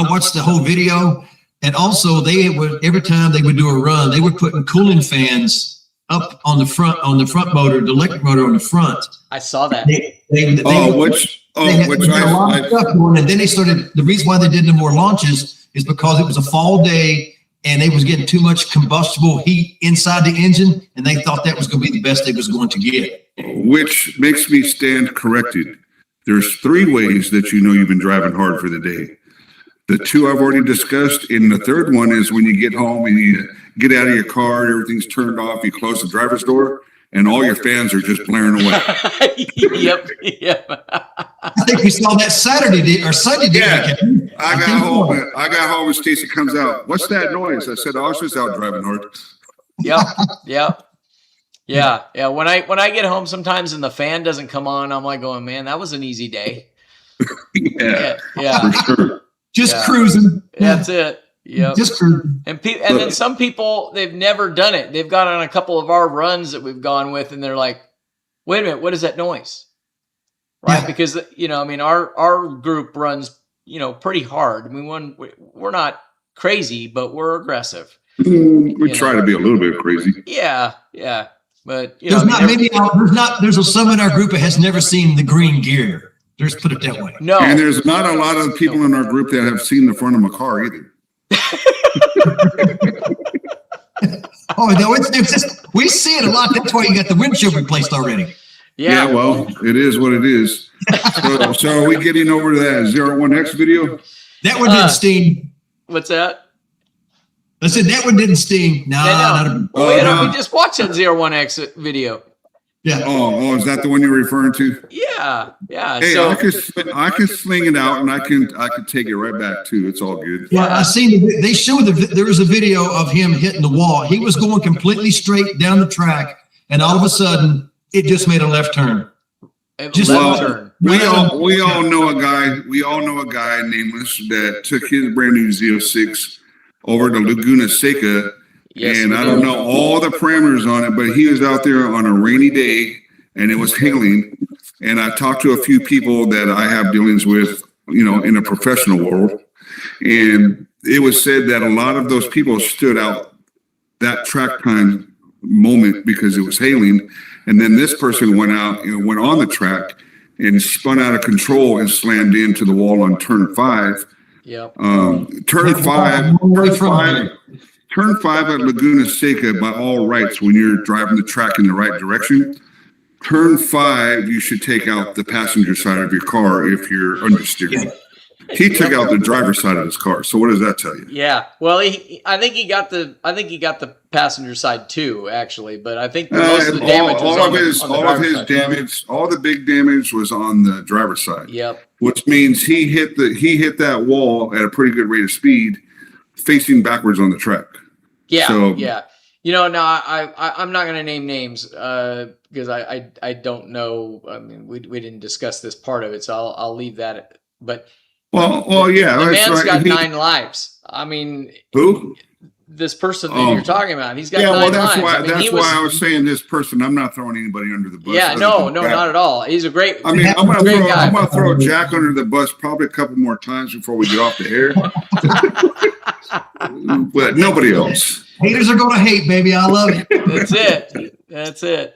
watched the whole video, and also they would every time they would do a run, they were putting cooling fans up on the front motor, the electric motor on the front. I saw that. They had A lot of stuff going, and then they started. The reason why they did no more launches is because it was a fall day, and they was getting too much combustible heat inside the engine, and they thought that was going to be the best they was going to get. which makes me stand corrected. There's 3 ways that you know you've been driving hard for the day. The 2 I've already discussed, and the third one is when you get home and you get out of your car, everything's turned off, you close the driver's door, and all your fans are just blaring away. Yep. I think we saw that Saturday or Sunday. Yeah. Didn't we? I got home and Stacy comes out. What's that noise? I said, I was just out driving hard. Yep. Yeah. When I get home sometimes and the fan doesn't come on, I'm like going, man, that was an easy day. Yeah, Yeah. for sure. Just cruising. That's it. Yep. Just cruising. And then some people, they've never done it. They've gone on a couple of our runs that we've gone with, and they're like, wait a minute, what is that noise? Right? Yeah. Because, you know, I mean, our group runs, you know, pretty hard. I mean, we're not crazy, but we're aggressive. We try to be a little bit crazy. Yeah. But, you know, There's some in our group that has never seen the green gear. Just put it that way. no. And there's not a lot of people in our group that have seen the front of my car either. Oh no, it's just we see it a lot. That's why you got the windshield replaced already. Yeah, well, it is what it is. So are we getting over to that 01X video? That one didn't sting. What's that? I said that one didn't sting. No. We just watched that 01X video. Yeah. Oh, is that the one you're referring to? Yeah. Hey, So I can sling it out and I can take it right back too. It's all good. Yeah, I seen they showed there was a video of him hitting the wall. He was going completely straight down the track, and all of a sudden, it just made a left turn. Just left turn. We all know a guy. We all know a guy nameless that took his brand new Z06 over to Laguna Seca. Yes, And I don't know all the parameters on it, but he was out there on a rainy day and it was hailing. And I talked to a few people that I have dealings with, you know, in the professional world. And it was said that a lot of those people stood out that track time moment because it was hailing. And then this person went out, went on the track and spun out of control and slammed into the wall on turn 5. Yep. Turn Turn 5 at Laguna Seca by all rights when you're driving the track in the right direction. Turn 5, you should take out the passenger side of your car if you're understeering. He took out the driver's side of his car. So what does that tell you? Yeah. Well, I think he got the passenger side too, actually. But I think most of the damage was on the damage, all the big damage was on the driver's side. Yep. Which means he hit that wall at a pretty good rate of speed, facing backwards on the track. Yeah. So, yeah. You know, no, I'm not going to name names because I don't know. I mean, we didn't discuss this part of it, so I'll leave that. But yeah, the man's right. got 9 lives. I mean, who? This person that you're talking about, he's got 9 well, lives. That's why I was saying this person. I'm not throwing anybody under the bus. Yeah, no, not at all. He's a great. I mean, I'm gonna throw Jack under the bus probably a couple more times before we get off the air. But nobody else. Haters are going to hate, baby. I love it. That's it.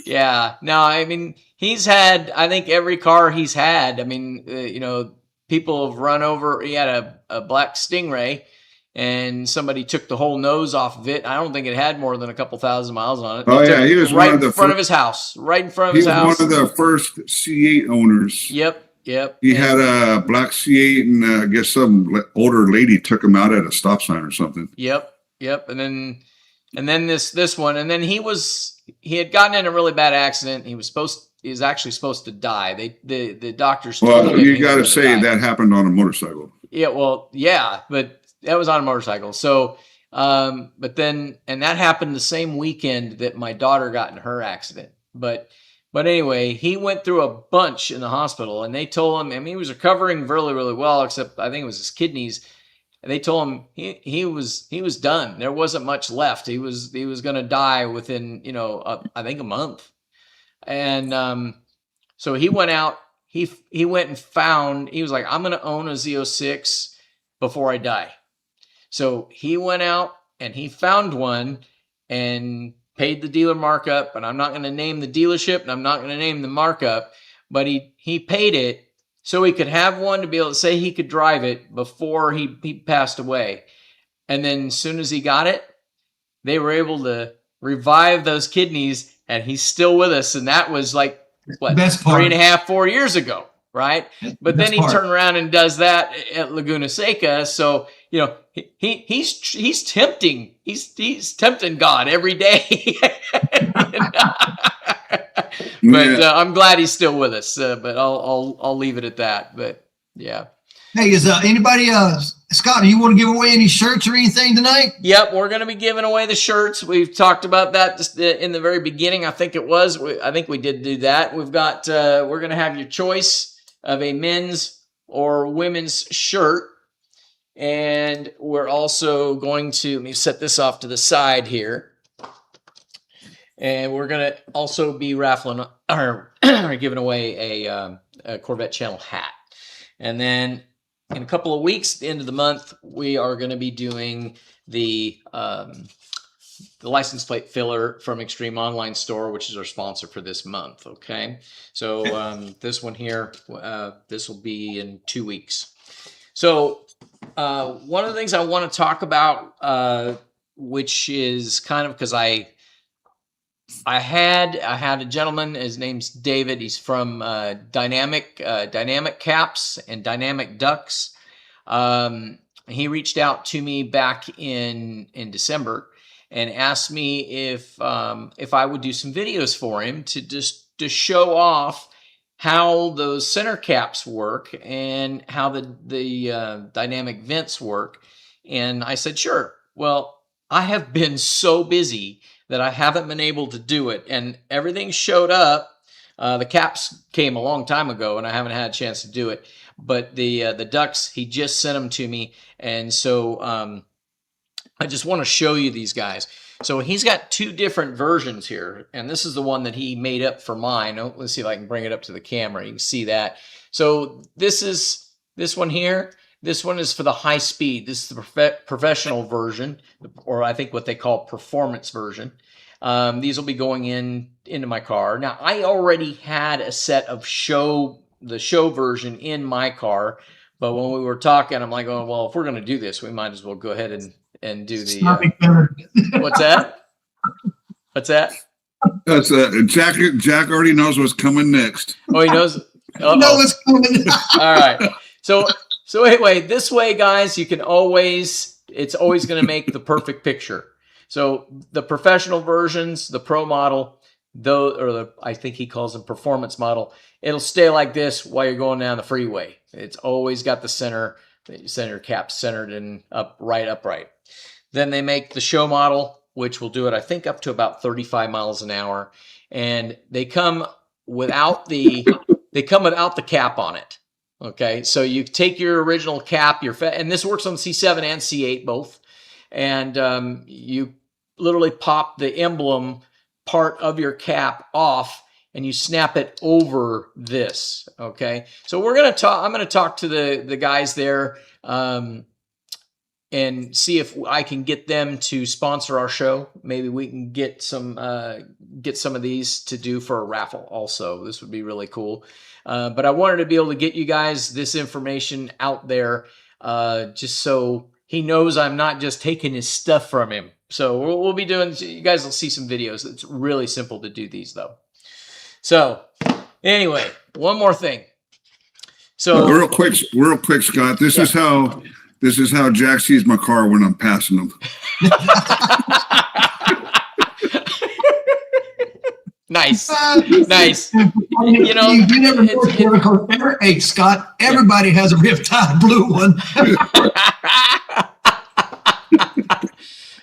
Yeah. No, I mean, he's had, I think every car he's had, I mean, you know, people have run over, he had a black Stingray and somebody took the whole nose off of it. I don't think it had more than a couple thousand miles on it. Oh yeah, he was right in front of his house. Right in front of his house. He was one of the first C8 owners. Yep. He had a black C8 and I guess some older lady took him out at a stop sign or something. Yep. And then this one, and then he had gotten in a really bad accident. He was actually supposed to die. The doctors. Well, you got to say that happened on a motorcycle. Yeah. Well, yeah, but that was on a motorcycle. So, but then, and that happened the same weekend that my daughter got in her accident. But anyway, he went through a bunch in the hospital, and they told him. I mean, he was recovering really, really well, except I think it was his kidneys. And they told him he was done. There wasn't much left. He was going to die within, you know, I think a month. And so he went out. He went and found. He was like, I'm going to own a Z06 before I die. So he went out and he found one and paid the dealer markup. And I'm not going to name the dealership and I'm not going to name the markup, but he paid it. So he could have one to be able to say he could drive it before he passed away. And then as soon as he got it, they were able to revive those kidneys and he's still with us. And that was like, what, 3.5, 4 years ago, right? But then he turned around and does that at Laguna Seca. So, you know, he's tempting. He's tempting God every day. But I'm glad he's still with us. But I'll leave it at that. But yeah. Hey, is anybody Scott? You want to give away any shirts or anything tonight? Yep, we're going to be giving away the shirts. We've talked about that just in the very beginning. I think it was. I think we did do that. We've got. We're going to have your choice of a men's or women's shirt, and we're also going to. Let me set this off to the side here. And we're going to also be raffling or giving away a Corvette Channel hat. And then in a couple of weeks, at the end of the month, we are going to be doing the license plate filler from Extreme Online Store, which is our sponsor for this month. Okay. So this one here, this will be in 2 weeks. So one of the things I want to talk about, which is kind of because I had a gentleman. His name's David. He's from Dynamic Caps and Dynamic Ducks. He reached out to me back in December and asked me if I would do some videos for him to show off how those center caps work and how the dynamic vents work. And I said, sure. Well, I have been so busy that I haven't been able to do it. And everything showed up. The caps came a long time ago, and I haven't had a chance to do it. But the ducks, he just sent them to me. And so I just want to show you these guys. So he's got 2 different versions here. And this is the one that he made up for mine. Oh, let's see if I can bring it up to the camera. You can see that. So this is this one here. This one is for the high speed. This is the professional version, or I think what they call performance version. These will be going into my car. Now, I already had a set of the show version in my car, but when we were talking, I'm like, oh, well, if we're going to do this, we might as well go ahead and do the. Sloppy Kevin. What's that? What's that? That's Jack already knows what's coming next. Oh, he knows. Uh-oh. No, it's coming. All right. So anyway, this way, guys, you can always, it's always going to make the perfect picture. So the professional versions, the pro model, I think he calls them performance model, it'll stay like this while you're going down the freeway. It's always got the center cap centered and upright. Then they make the show model, which will do it, I think, up to about 35 miles an hour. And they come without the cap on it. Okay, so you take your original cap, and this works on C7 and C8 both, and you literally pop the emblem part of your cap off, and you snap it over this. Okay, so I'm gonna talk to the guys there, and see if I can get them to sponsor our show. Maybe we can get some of these to do for a raffle also. This would be really cool. But I wanted to be able to get you guys this information out there, just so he knows I'm not just taking his stuff from him. So we'll be doing, you guys will see some videos. It's really simple to do these though. So anyway, one more thing. So real quick, Scott, this is how Jack sees my car when I'm passing him. Nice. You know, you never know. Hey, Scott, everybody has a Riptide blue one.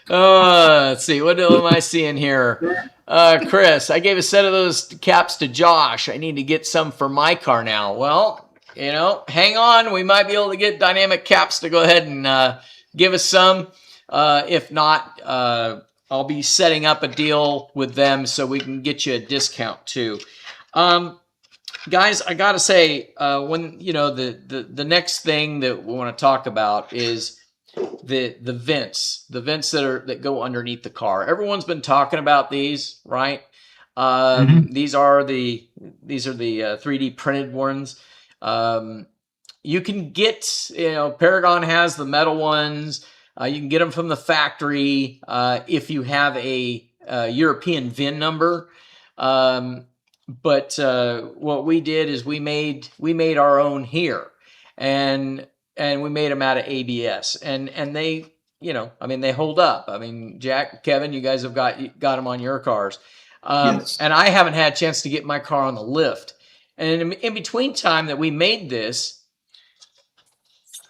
Let's see. What am I seeing here? Chris, I gave a set of those caps to Josh. I need to get some for my car now. Well, you know, hang on. We might be able to get Dynamic Caps to go ahead and give us some. If not, I'll be setting up a deal with them so we can get you a discount too. Guys, I gotta say, when you know the next thing that we want to talk about is the vents that go underneath the car. Everyone's been talking about these, right? These are the 3D printed ones. You can get, you know, Paragon has the metal ones. You can get them from the factory if you have a European VIN number. But what we did is we made our own here, and we made them out of ABS, and they, you know, I mean, they hold up. I mean, Jack, Kevin, you guys have got them on your cars, Yes. and I haven't had a chance to get my car on the lift. And in between time that we made this,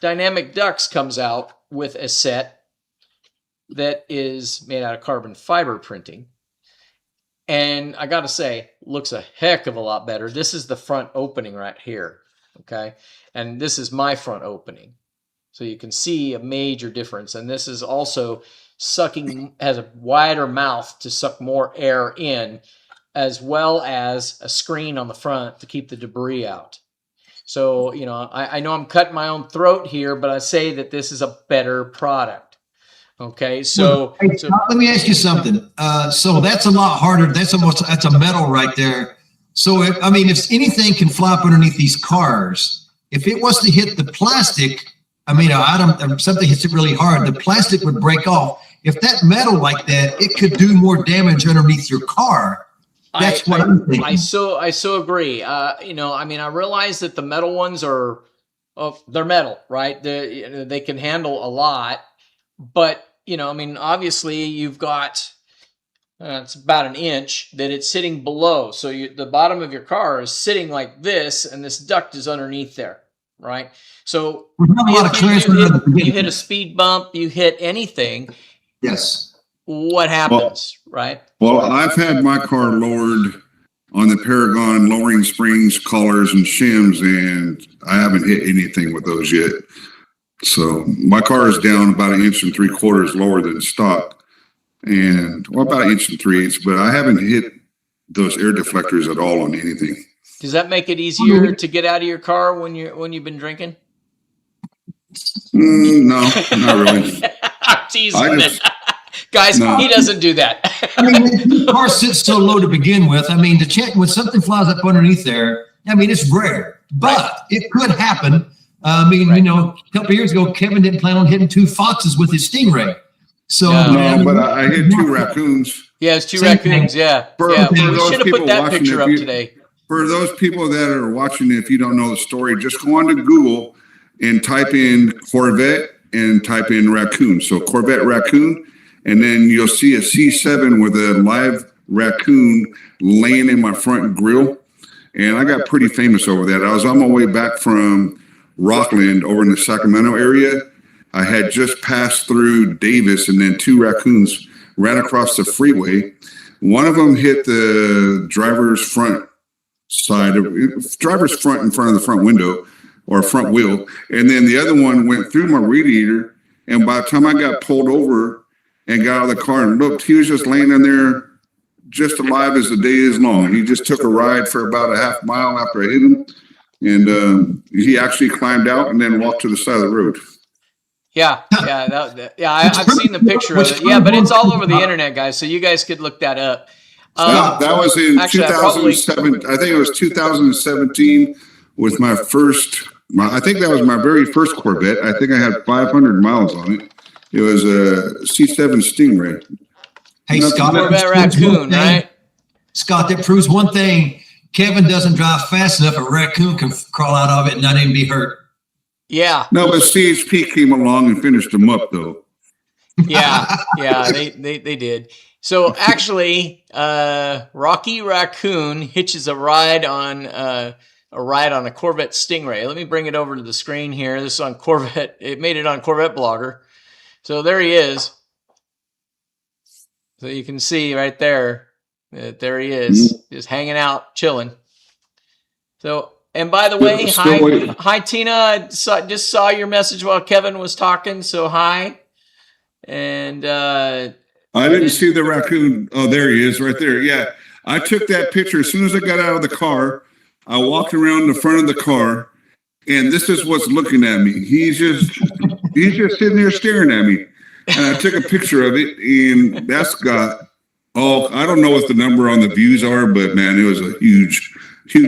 Dynamic Ducks comes out with a set that is made out of carbon fiber printing. And I got to say, looks a heck of a lot better. This is the front opening right here, okay? And this is my front opening. So you can see a major difference. And this is also has a wider mouth to suck more air in, as well as a screen on the front to keep the debris out. So, you know, I know I'm cutting my own throat here, but I say that this is a better product. Okay, so, Hey, Scott, let me ask you something. So that's a lot harder. That's a metal right there. So, if anything can fly up underneath these cars, if it was to hit the plastic, something hits it really hard, the plastic would break off. If that metal like that, it could do more damage underneath your car. That's what I'm thinking. I so agree. You know, I mean, I realize that the metal ones they're metal, right? They can handle a lot, but you know, I mean, obviously you've got it's about an inch that it's sitting below. So the bottom of your car is sitting like this, and this duct is underneath there, right? So you hit a speed bump, you hit anything. Yes. What happens, right? Well, I've had my car lowered on the Paragon lowering springs, collars, and shims, and I haven't hit anything with those yet. So my car is down about 1 3/4 inches lower than stock, and about 1 3/8 inches, but I haven't hit those air deflectors at all on anything. Does that make it easier to get out of your car when you've been drinking? No, not really. I'm teasing it. Guys, no. He doesn't do that. I mean, the car sits so low to begin with. I mean, to check when something flies up underneath there, I mean, it's rare, but it could happen. You know, a couple of years ago, Kevin didn't plan on hitting 2 Foxes with his Stingray. So No. No, but I hit 2 raccoons. Yeah, it's 2 Same thing. raccoons. Yeah. For Yeah. We those should have people put that watching, picture if up you- today. For those people that are watching, if you don't know the story, just go on to Google and type in Corvette and type in raccoon. So Corvette raccoon, and then you'll see a C7 with a live raccoon laying in my front grill. And I got pretty famous over that. I was on my way back from Rockland over in the Sacramento area. I had just passed through Davis, and then 2 raccoons ran across the freeway. One of them hit the driver's front in front of the front window or front wheel, and then the other one went through my radiator. And by the time I got pulled over and got out of the car and looked, he was just laying in there, just alive as the day is long. He just took a ride for about a half mile after I hit him, and he actually climbed out and then walked to the side of the road. Yeah. I've seen the picture of it. Yeah, but it's all over the internet, guys. So you guys could look that up. That was in actually, 2007. I think it was 2017 with my I think that was my very first Corvette. I think I had 500 miles on it. It was a C7 Stingray. Hey, Nothing Scott. more Corvette raccoon, right? Scott, that proves one thing. Kevin doesn't drive fast enough. A raccoon can crawl out of it and not even be hurt. Yeah. No, but CHP came along and finished them up, though. Yeah. They did. So actually, Rocky Raccoon hitches a ride on a Corvette Stingray. Let me bring it over to the screen here. This is on Corvette. It made it on Corvette Blogger. So there he is. So you can see right there that there he is, just hanging out, chilling. So, and by the way, Still waiting. hi Tina. I just saw your message while Kevin was talking. So hi. And I didn't see the raccoon. Oh, there he is right there. Yeah. I took that picture as soon as I got out of the car. I walked around the front of the car, and this is what's looking at me. He's just sitting there staring at me. And I took a picture of it, and that's got, I don't know what the number on the views are, but man, it was a huge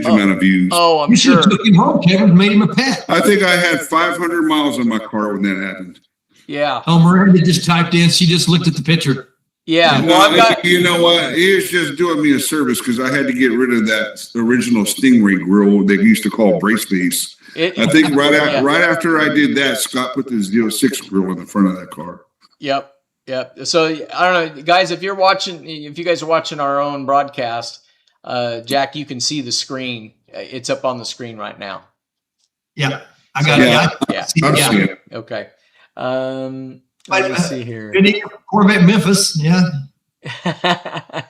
amount of views. oh, I'm You should sure. have took him home, Kevin. Made him a pet. I think I had 500 miles on my car when that happened. Yeah. Oh, Miranda just typed in. She just looked at the picture. Yeah. No, Well, I've got. you know what? He was just doing me a service because I had to get rid of that original Stingray grill they used to call brace base. I think right after I did that, Scott put the 06 grill in the front of that car. Yep. So I don't know, guys. If you guys are watching our own broadcast, Jack, you can see the screen. It's up on the screen right now. Yeah, I got it. Yeah. I'm seeing it. Okay. Let me see here. Corvette Memphis. Yeah. I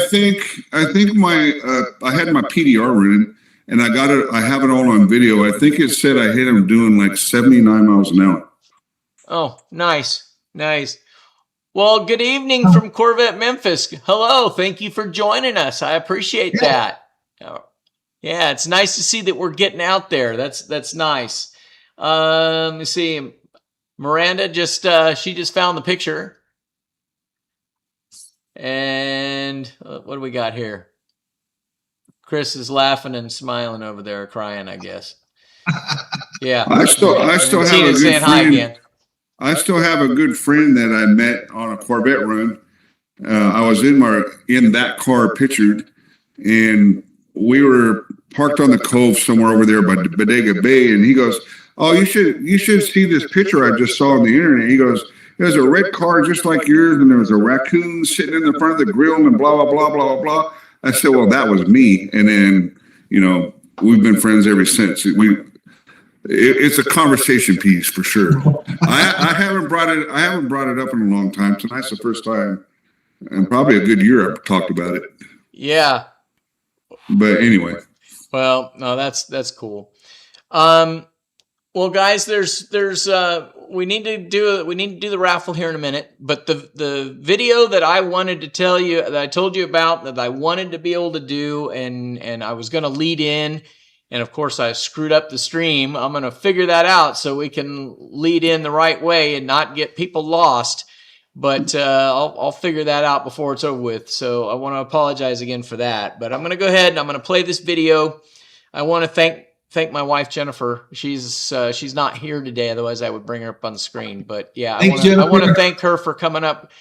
think my I had my PDR running, and I got it. I have it all on video. I think it said I hit him doing like 79 miles an hour. Oh, nice. Well, good evening from Corvette Memphis. Hello, thank you for joining us. I appreciate that. Yeah, it's nice to see that we're getting out there. That's nice. Let me see. Miranda she just found the picture. And what do we got here? Chris is laughing and smiling over there, crying, I guess. Yeah. I still have a Tina's good saying hi friend. again. I still have a good friend that I met on a Corvette run. I was in that car pictured, and we were parked on the cove somewhere over there by Bodega Bay, and he goes, "Oh, you should see this picture I just saw on the internet." He goes, "There's a red car just like yours, and there was a raccoon sitting in the front of the grill, and blah blah blah blah blah blah." I said, "Well, that was me." And then we've been friends ever since. It's a conversation piece for sure. I haven't brought it up in a long time. Tonight's the first time, and probably a good year I've talked about it. Yeah. But anyway. Well, no, that's cool. Well, guys, we need to do the raffle here in a minute. But the video that I wanted to tell you, that I told you about, that I wanted to be able to do, and I was going to lead in. And of course, I screwed up the stream. I'm going to figure that out so we can lead in the right way and not get people lost. But I'll figure that out before it's over with. So I want to apologize again for that. But I'm going to go ahead and I'm going to play this video. I want to thank thank my wife Jennifer. She's not here today, otherwise I would bring her up on the screen. But yeah, Thanks, I want to Jennifer. thank her for coming up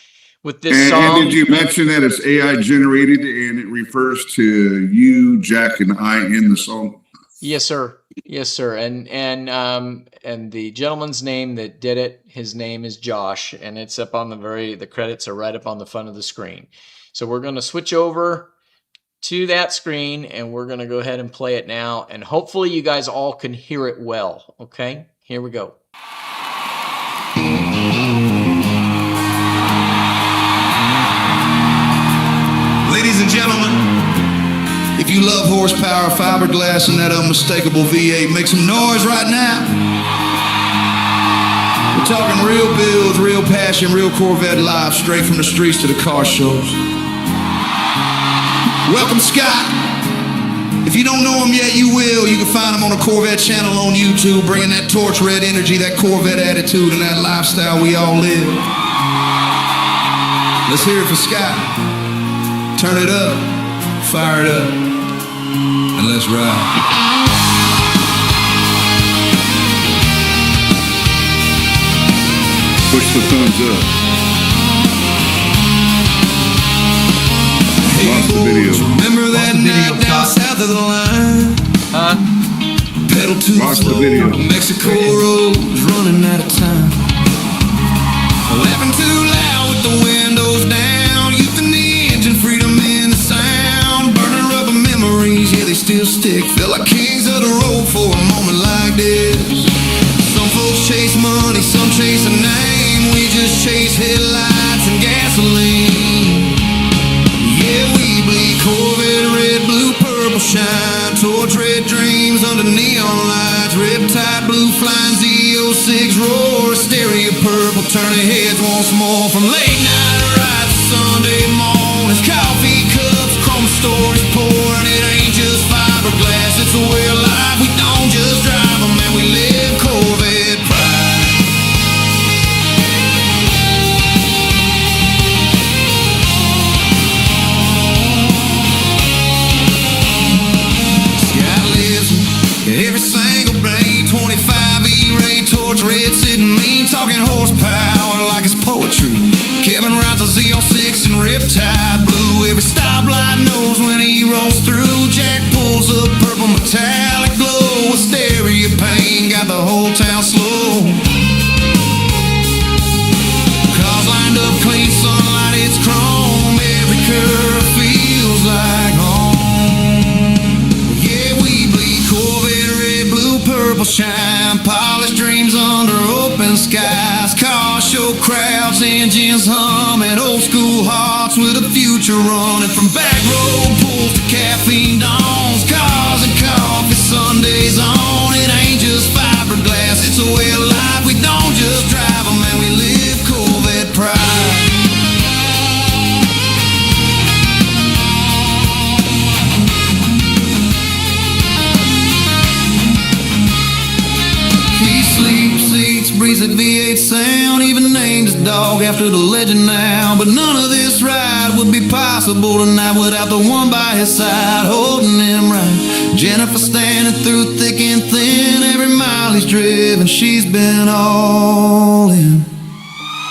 with this And song. did you mention that it's AI generated and it refers to you, Jack, and I in the song? Yes, sir. Yes, sir. And the gentleman's name that did it, his name is Josh, and it's up on the credits are right up on the front of the screen. So we're going to switch over to that screen and we're going to go ahead and play it now. And hopefully you guys all can hear it well. Okay, here we go. Ladies and gentlemen, if you love horsepower, fiberglass, and that unmistakable V8, make some noise right now. We're talking real builds, real passion, real Corvette live, straight from the streets to the car shows. Welcome, Scott. If you don't know him yet, you will. You can find him on the Corvette channel on YouTube, bringing that torch red energy, that Corvette attitude, and that lifestyle we all live. Let's hear it for Scott. Turn it up, fire it up, and let's ride. Push the thumbs up. Lost the video. Remember that night down south of the line? Pedal to the Lost the floor, video. Mexico roads running out of time. Laughing too loud with the windows down. Youth in the engine, freedom in the sound. Burning rubber memories, yeah, they still stick. Feel like kings of the road for a moment like this. Some folks chase money, some chase a name. We just chase headlights and gasoline. Yeah, we bleed Corvette, red, blue, purple shine. Torch red dreams under neon lights. Riptide blue flying Z06 roar. Stereo purple turning heads once more. From late night rides to Sunday mornings. Coffee cups, chrome stories pouring. It ain't just fiberglass, it's a way of life. We don't just drive them, man, we live Corvette pride. Scott lives in every single brain. 25 E-ray, torch red, sitting mean, talking horsepower like it's poetry. Kevin rides a Z06 and Riptide blue. Every stoplight knows when he rolls through. Jack pulls up purple metallic glow. A stereo pain got the whole town slow. Cars lined up clean, sunlight, it's chrome. Every curve feels like home. Yeah, we bleed Corvette, red, blue, purple shine. Polished dreams under open skies. Cars show crowds, engines humming. Old school hearts with a future running. From back road pulls to caffeine dawns. Cars and coffee, Sundays on. It ain't just fiberglass, it's a way of life. We don't just drive them, man, we live Corvette pride. He sleeps, seats, breathes that V8 sound. Even named his dog after the legend now. But none of this ride would be possible tonight without the one by his side, holding him right. Jennifer standing through thick and thin. Every mile he's driven, she's been all in.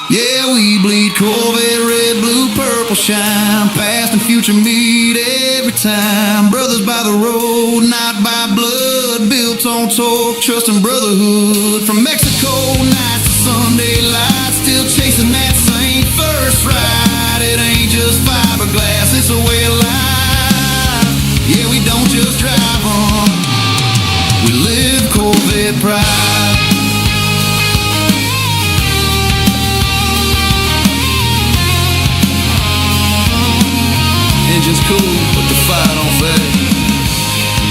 Yeah, we bleed Corvette, red, blue, purple shine. Past and future meet every time. Brothers by the road, not by blood. Built on torque, trust and brotherhood. From Mexico nights to Sunday lights. Still chasing that same first ride. It ain't just fiberglass, it's a way of life. Yeah, we don't just drive on, we live Corvette pride. Engine's cool, but the fire don't fade.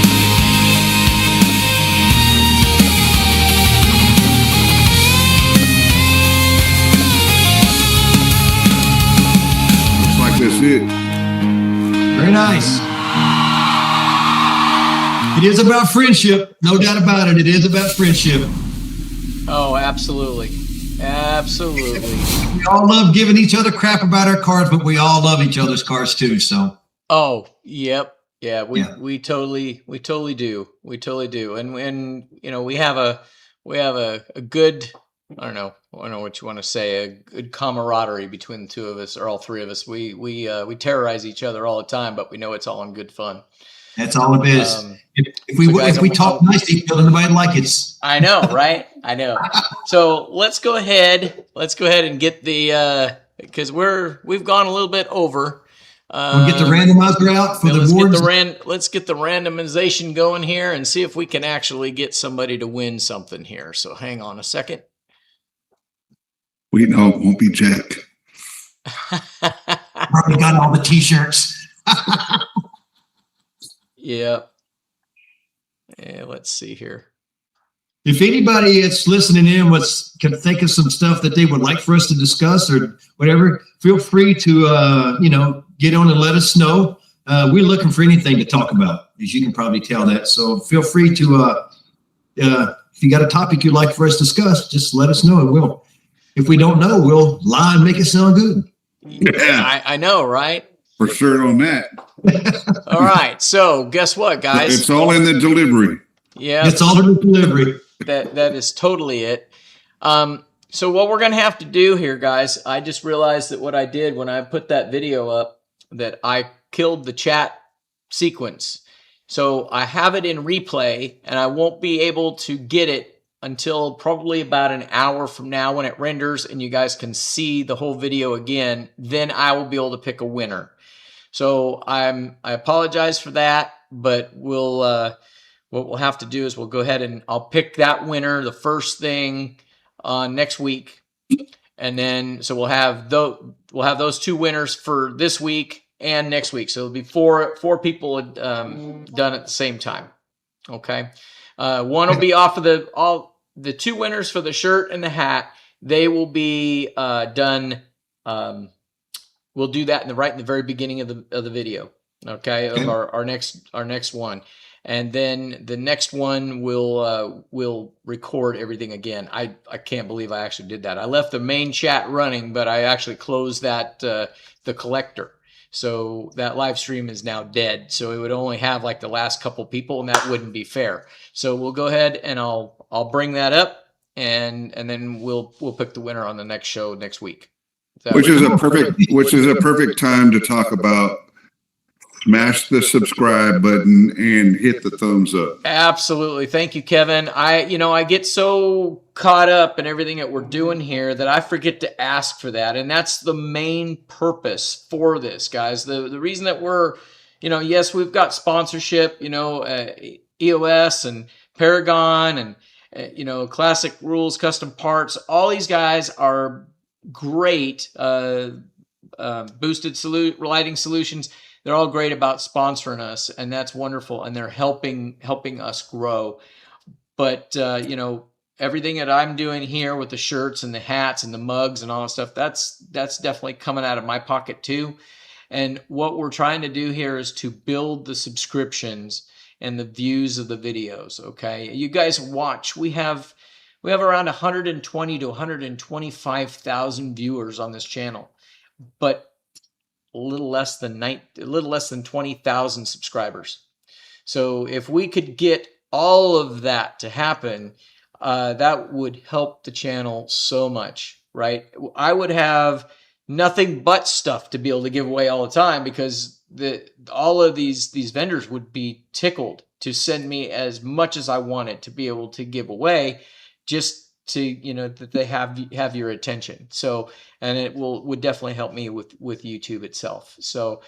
Looks like that's it. Very nice. It is about friendship, no doubt about it. It is about friendship. Oh, absolutely. Absolutely. We all love giving each other crap about our cars, but we all love each other's cars too. So Oh, yep. Yeah, we totally do. We totally do. And you know, we have a good, I don't know what you want to say, a good camaraderie between the two of us, or all three of us. We terrorize each other all the time, but we know it's all in good fun. That's all it is. If guys, we talk nice to each other, nobody like it. I know, right? I know. So let's go ahead and get the because we've gone a little bit over. We'll get the randomizer out for the boards. Let's get the randomization going here and see if we can actually get somebody to win something here. So hang on a second. We know it won't be Jack. Already got all the T-shirts. Yep. Yeah, let's see here. If anybody that's listening in can think of some stuff that they would like for us to discuss or whatever, feel free to get on and let us know. We're looking for anything to talk about, as you can probably tell that. So feel free to if you got a topic you'd like for us to discuss, just let us know, and we'll. If we don't know, we'll lie and make it sound good. Yeah, I know, right? for sure on that. All right. So guess what, guys? It's all in the delivery. Yeah, It's all in the delivery. that is totally it. So what we're gonna have to do here, guys, I just realized that what I did when I put that video up, that I killed the chat sequence. So I have it in replay, and I won't be able to get it until probably about an hour from now when it renders and you guys can see the whole video again. Then I will be able to pick a winner. So I apologize for that, but what we'll have to do is we'll go ahead and I'll pick that winner the first thing next week, and then so we'll have those two winners for this week and next week. So it'll be four people done at the same time. Okay, one will be off of all the two winners for the shirt and the hat. They will be done. We'll do that in the very beginning of the video. Okay, of our next one. And then the next one we'll record everything again. I can't believe I actually did that. I left the main chat running, but I actually closed that the collector. So that live stream is now dead. So it would only have like the last couple people, and that wouldn't be fair. So we'll go ahead and I'll bring that up, and then we'll pick the winner on the next show next week. Which is a perfect time to talk about. Smash the subscribe button and hit the thumbs up. Absolutely. Thank you, Kevin. I get so caught up in everything that we're doing here that I forget to ask for that. And that's the main purpose for this, guys. The reason that we're, yes, we've got sponsorship, EOS and Paragon and, Classic Rules, Custom Parts. All these guys are great. Boosted lighting solutions. They're all great about sponsoring us, and that's wonderful. And they're helping us grow. But everything that I'm doing here with the shirts and the hats and the mugs and all that stuff, that's definitely coming out of my pocket too. And what we're trying to do here is to build the subscriptions and the views of the videos. Okay, you guys watch. We have around 120 to 125,000 viewers on this channel, but a little less than 20,000 subscribers. So if we could get all of that to happen, that would help the channel so much, right? I would have nothing but stuff to be able to give away all the time, because all of these vendors would be tickled to send me as much as I wanted to be able to give away, just to that they have your attention. So, and it would definitely help me with YouTube itself. So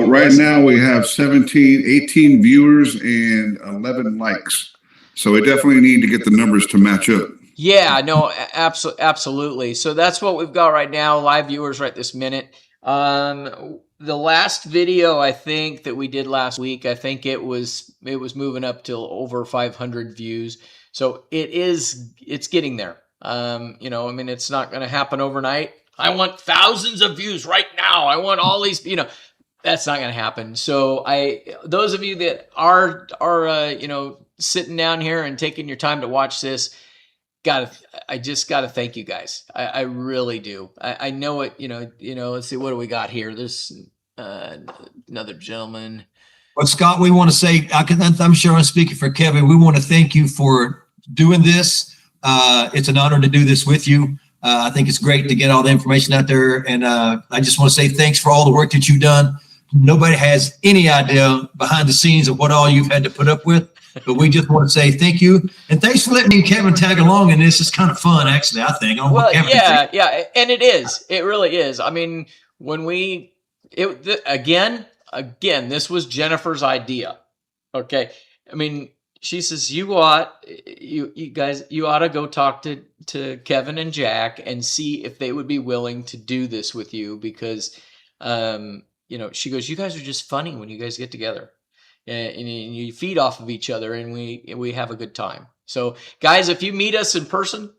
right now we have 18 viewers and 11 likes. So we definitely need to get the numbers to match up. Yeah, no, absolutely. So that's what we've got right now, live viewers right this minute. The last video I think that we did last week, I think it was moving up to over 500 views. So it's getting there. It's not going to happen overnight. I want thousands of views right now. I want all these, that's not going to happen. So those of you that are sitting down here and taking your time to watch this, I just gotta thank you guys. I really do. I know it, let's see, what do we got here? There's another gentleman. Well, Scott, we want to say, I'm sure I'm speaking for Kevin. We want to thank you for doing this. It's an honor to do this with you. I think it's great to get all the information out there. And I just want to say thanks for all the work that you've done. Nobody has any idea behind the scenes of what all you've had to put up with. But we just want to say thank you. And thanks for letting me and Kevin tag along in this. It's kind of fun, actually, I think. Well, yeah. And it is. It really is. I mean, when again, this was Jennifer's idea. Okay. I mean, she says, you ought to go talk to Kevin and Jack and see if they would be willing to do this with you because, she goes, you guys are just funny when you guys get together and you feed off of each other and we have a good time. So guys, if you meet us in person,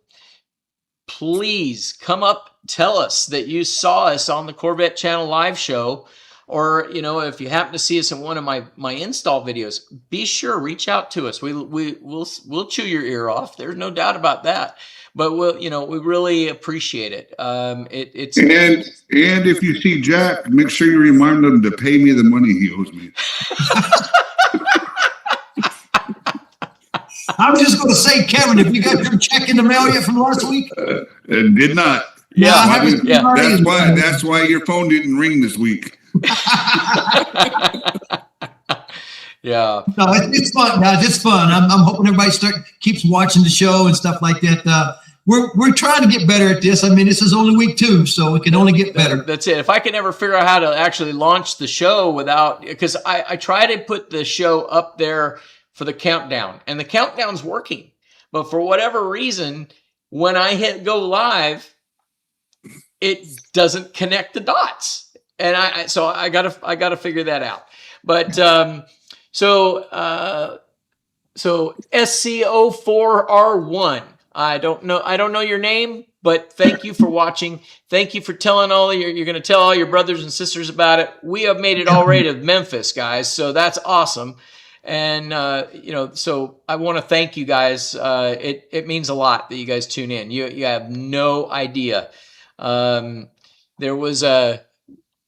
please come up, tell us that you saw us on the Corvette Channel live show. Or, if you happen to see us in one of my install videos, be sure, reach out to us. We'll chew your ear off. There's no doubt about that. But we really appreciate it. And if you see Jack, make sure you remind him to pay me the money he owes me. I was just going to say, Kevin, have you got your check in the mail yet from last week? It did not. Yeah, That's why your phone didn't ring this week. Yeah. No, it's fun, guys. It's fun. I'm hoping everybody keeps watching the show and stuff like that. We're trying to get better at this. I mean, this is only week 2, so we can only get better. That's it. If I can ever figure out how to actually launch the show because I try to put the show up there for the countdown, and the countdown's working. But for whatever reason, when I hit go live, it doesn't connect the dots. And I gotta figure that out. But so SC04R1. I don't know your name, but thank you for watching. Thank you for telling you're going to tell all your brothers and sisters about it. We have made it all right to Memphis, guys. So that's awesome. And so I want to thank you guys. It means a lot that you guys tune in. You have no idea. There was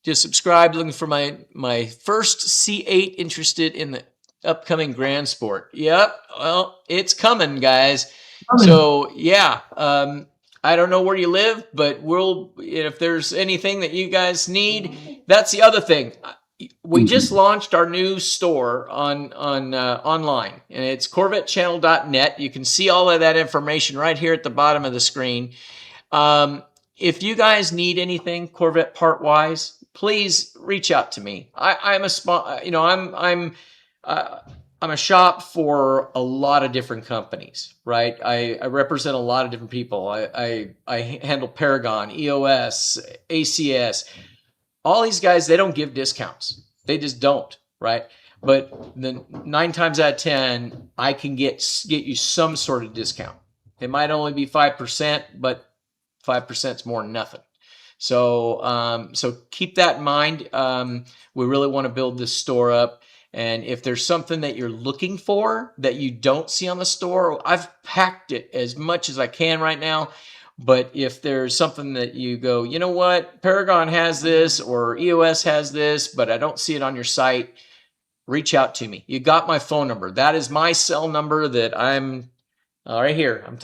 just subscribe, looking for my first C8 interested in the upcoming Grand Sport. Yep. Well, it's coming, guys. So yeah, I don't know where you live, but if there's anything that you guys need, that's the other thing. We just launched our new store online, and it's CorvetteChannel.net. You can see all of that information right here at the bottom of the screen. If you guys need anything Corvette part wise, please reach out to me. I'm a shop for a lot of different companies, right? I represent a lot of different people. I handle Paragon, EOS, ACS. All these guys, they don't give discounts. They just don't, right? But the 9 times out of 10, I can get you some sort of discount. It might only be 5%, but 5% is more than nothing. So keep that in mind. We really want to build this store up. And if there's something that you're looking for that you don't see on the store, I've packed it as much as I can right now. But if there's something that you go, you know what, Paragon has this or EOS has this, but I don't see it on your site, reach out to me. You got my phone number. That is my cell number that I'm right here. I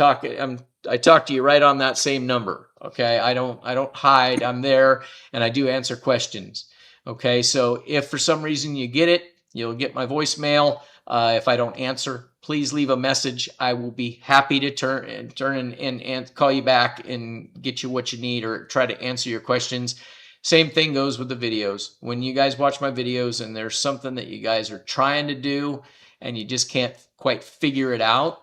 talk to you right on that same number. Okay. I don't hide. I'm there and I do answer questions. Okay. So if for some reason you get it, you'll get my voicemail. If I don't answer, please leave a message. I will be happy to turn and call you back and get you what you need or try to answer your questions. Same thing goes with the videos. When you guys watch my videos and there's something that you guys are trying to do and you just can't quite figure it out,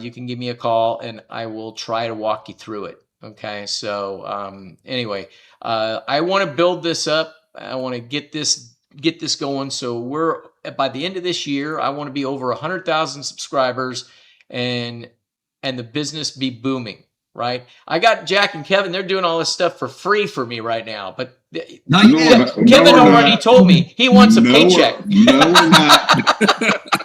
you can give me a call and I will try to walk you through it. Okay. So anyway, I want to build this up. I want to get this going. So by the end of this year, I want to be over 100,000 subscribers and the business be booming, right? I got Jack and Kevin, they're doing all this stuff for free for me right now, but Kevin already told me he wants a paycheck. No, we're not.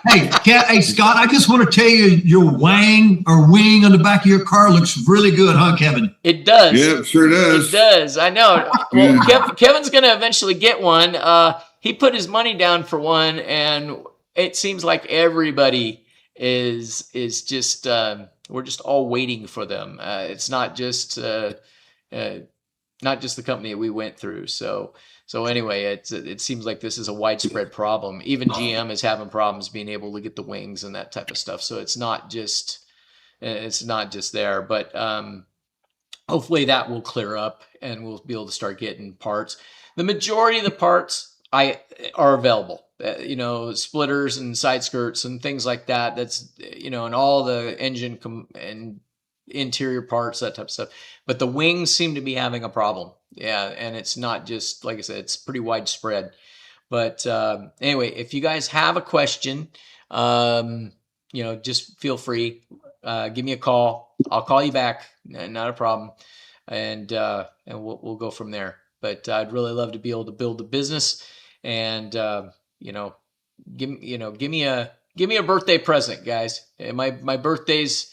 Hey, Scott, I just want to tell you, your wing on the back of your car looks really good, huh, Kevin? It does. Yeah, it sure does. It does. I know. Well, Kevin's going to eventually get one. he put his money down for one, and it seems like everybody is just we're just all waiting for them. It's not just the company that we went through. So anyway, it seems like this is a widespread problem. Even GM is having problems being able to get the wings and that type of stuff. So it's not just there, but hopefully that will clear up and we'll be able to start getting parts. The majority of the parts are available. Splitters and side skirts and things like that. That's and all the engine and interior parts, that type of stuff. But the wings seem to be having a problem. Yeah, and it's not just, like I said, it's pretty widespread. But anyway, if you guys have a question, just feel free. Give me a call. I'll call you back. Not a problem. And we'll go from there. But I'd really love to be able to build a business, and give me a birthday present, guys. My birthday's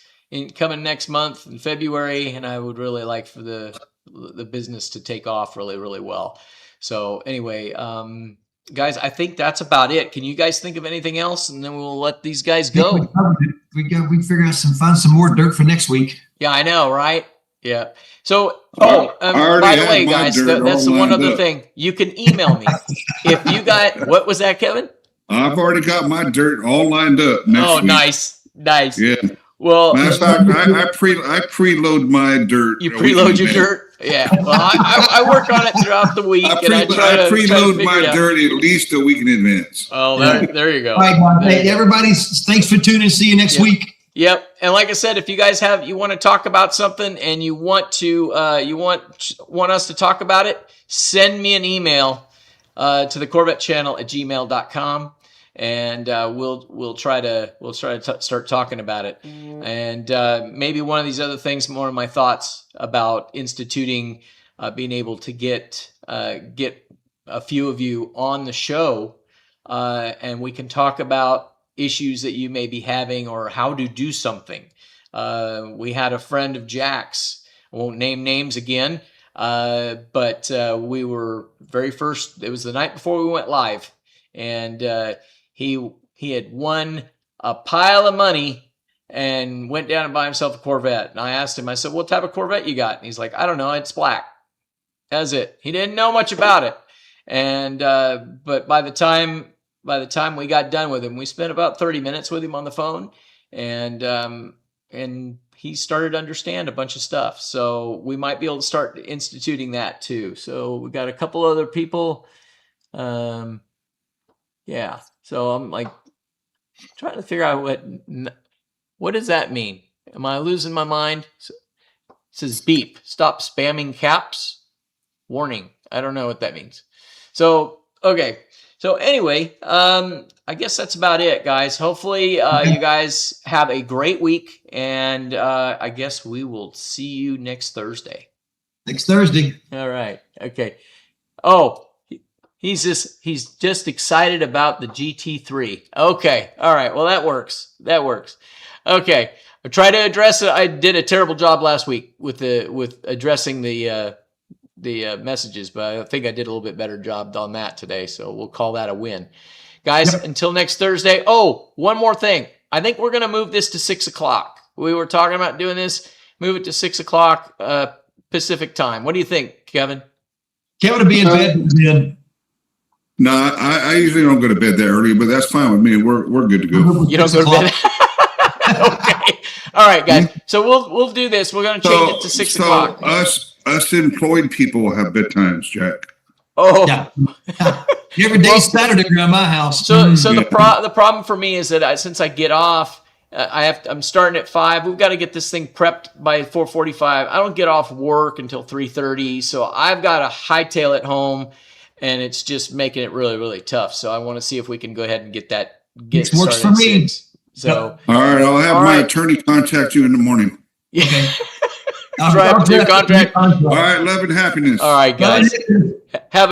coming next month in February, and I would really like for the business to take off really, really well. So anyway, guys, I think that's about it. Can you guys think of anything else? And then we'll let these guys go. We figure out find some more dirt for next week. Yeah, I know, right? Yeah. So, by the way, guys, that's the one other thing. You can email me if you got. What was that, Kevin? I've already got my dirt all lined up. Next week. Nice. Yeah. Well, matter of fact, I preload my dirt. You preload your dirt? Yeah. Well, I work on it throughout the week, I preload my dirt at least a week in advance. Oh, there you go. All right, hey, everybody, thanks for tuning in. See you next week. Yep. And like I said, if you guys you want to talk about something and you want us to talk about it, send me an email to the Corvette channel at gmail.com. And we'll try to start talking about it. And maybe one of these other things, more of my thoughts about instituting, being able to get a few of you on the show, and we can talk about issues that you may be having or how to do something. We had a friend of Jack's, I won't name names again, but we were it was the night before we went live, and he had won a pile of money and went down and bought himself a Corvette. And I asked him, I said, what type of Corvette you got? And he's like, I don't know, it's black. That's it. He didn't know much about it. And but by the time we got done with him, we spent about 30 minutes with him on the phone, and he started to understand a bunch of stuff. So we might be able to start instituting that too. So we got a couple other people. Yeah. So I'm like trying to figure out what does that mean? Am I losing my mind? It says beep. Stop spamming caps. Warning. I don't know what that means. So, okay. So anyway, I guess that's about it, guys. Hopefully you guys have a great week, and I guess we will see you next Thursday. Next Thursday. All right. Okay. Oh, he's just excited about the GT3. Okay. All right. Well, that works. Okay. I tried to address it. I did a terrible job last week with addressing the messages, but I think I did a little bit better job on that today. So we'll call that a win. Guys, until next Thursday. Oh, one more thing. I think we're going to move this to 6 o'clock. We were talking about doing this. Move it to 6 o'clock Pacific time. What do you think, Kevin? Kevin will be in bed then. No, I usually don't go to bed that early, but that's fine with me. We're good to go. You don't go to bed? Okay. All right, guys. So we'll do this. We're going to change it to 6 o'clock. Us employed people have bedtimes, Jack. Oh, yeah. Every day's Saturday around my house. So the problem for me is that since I get off, I'm starting at 5. We've got to get this thing prepped by 4:45. I don't get off work until 3:30, so I've got to hightail it home, and it's just making it really, really tough. So I want to see if we can go ahead and get it works for me. 6. So all right, I'll have my attorney contact you in the morning. Yeah. Contract. All right, love and happiness. All right, guys. Have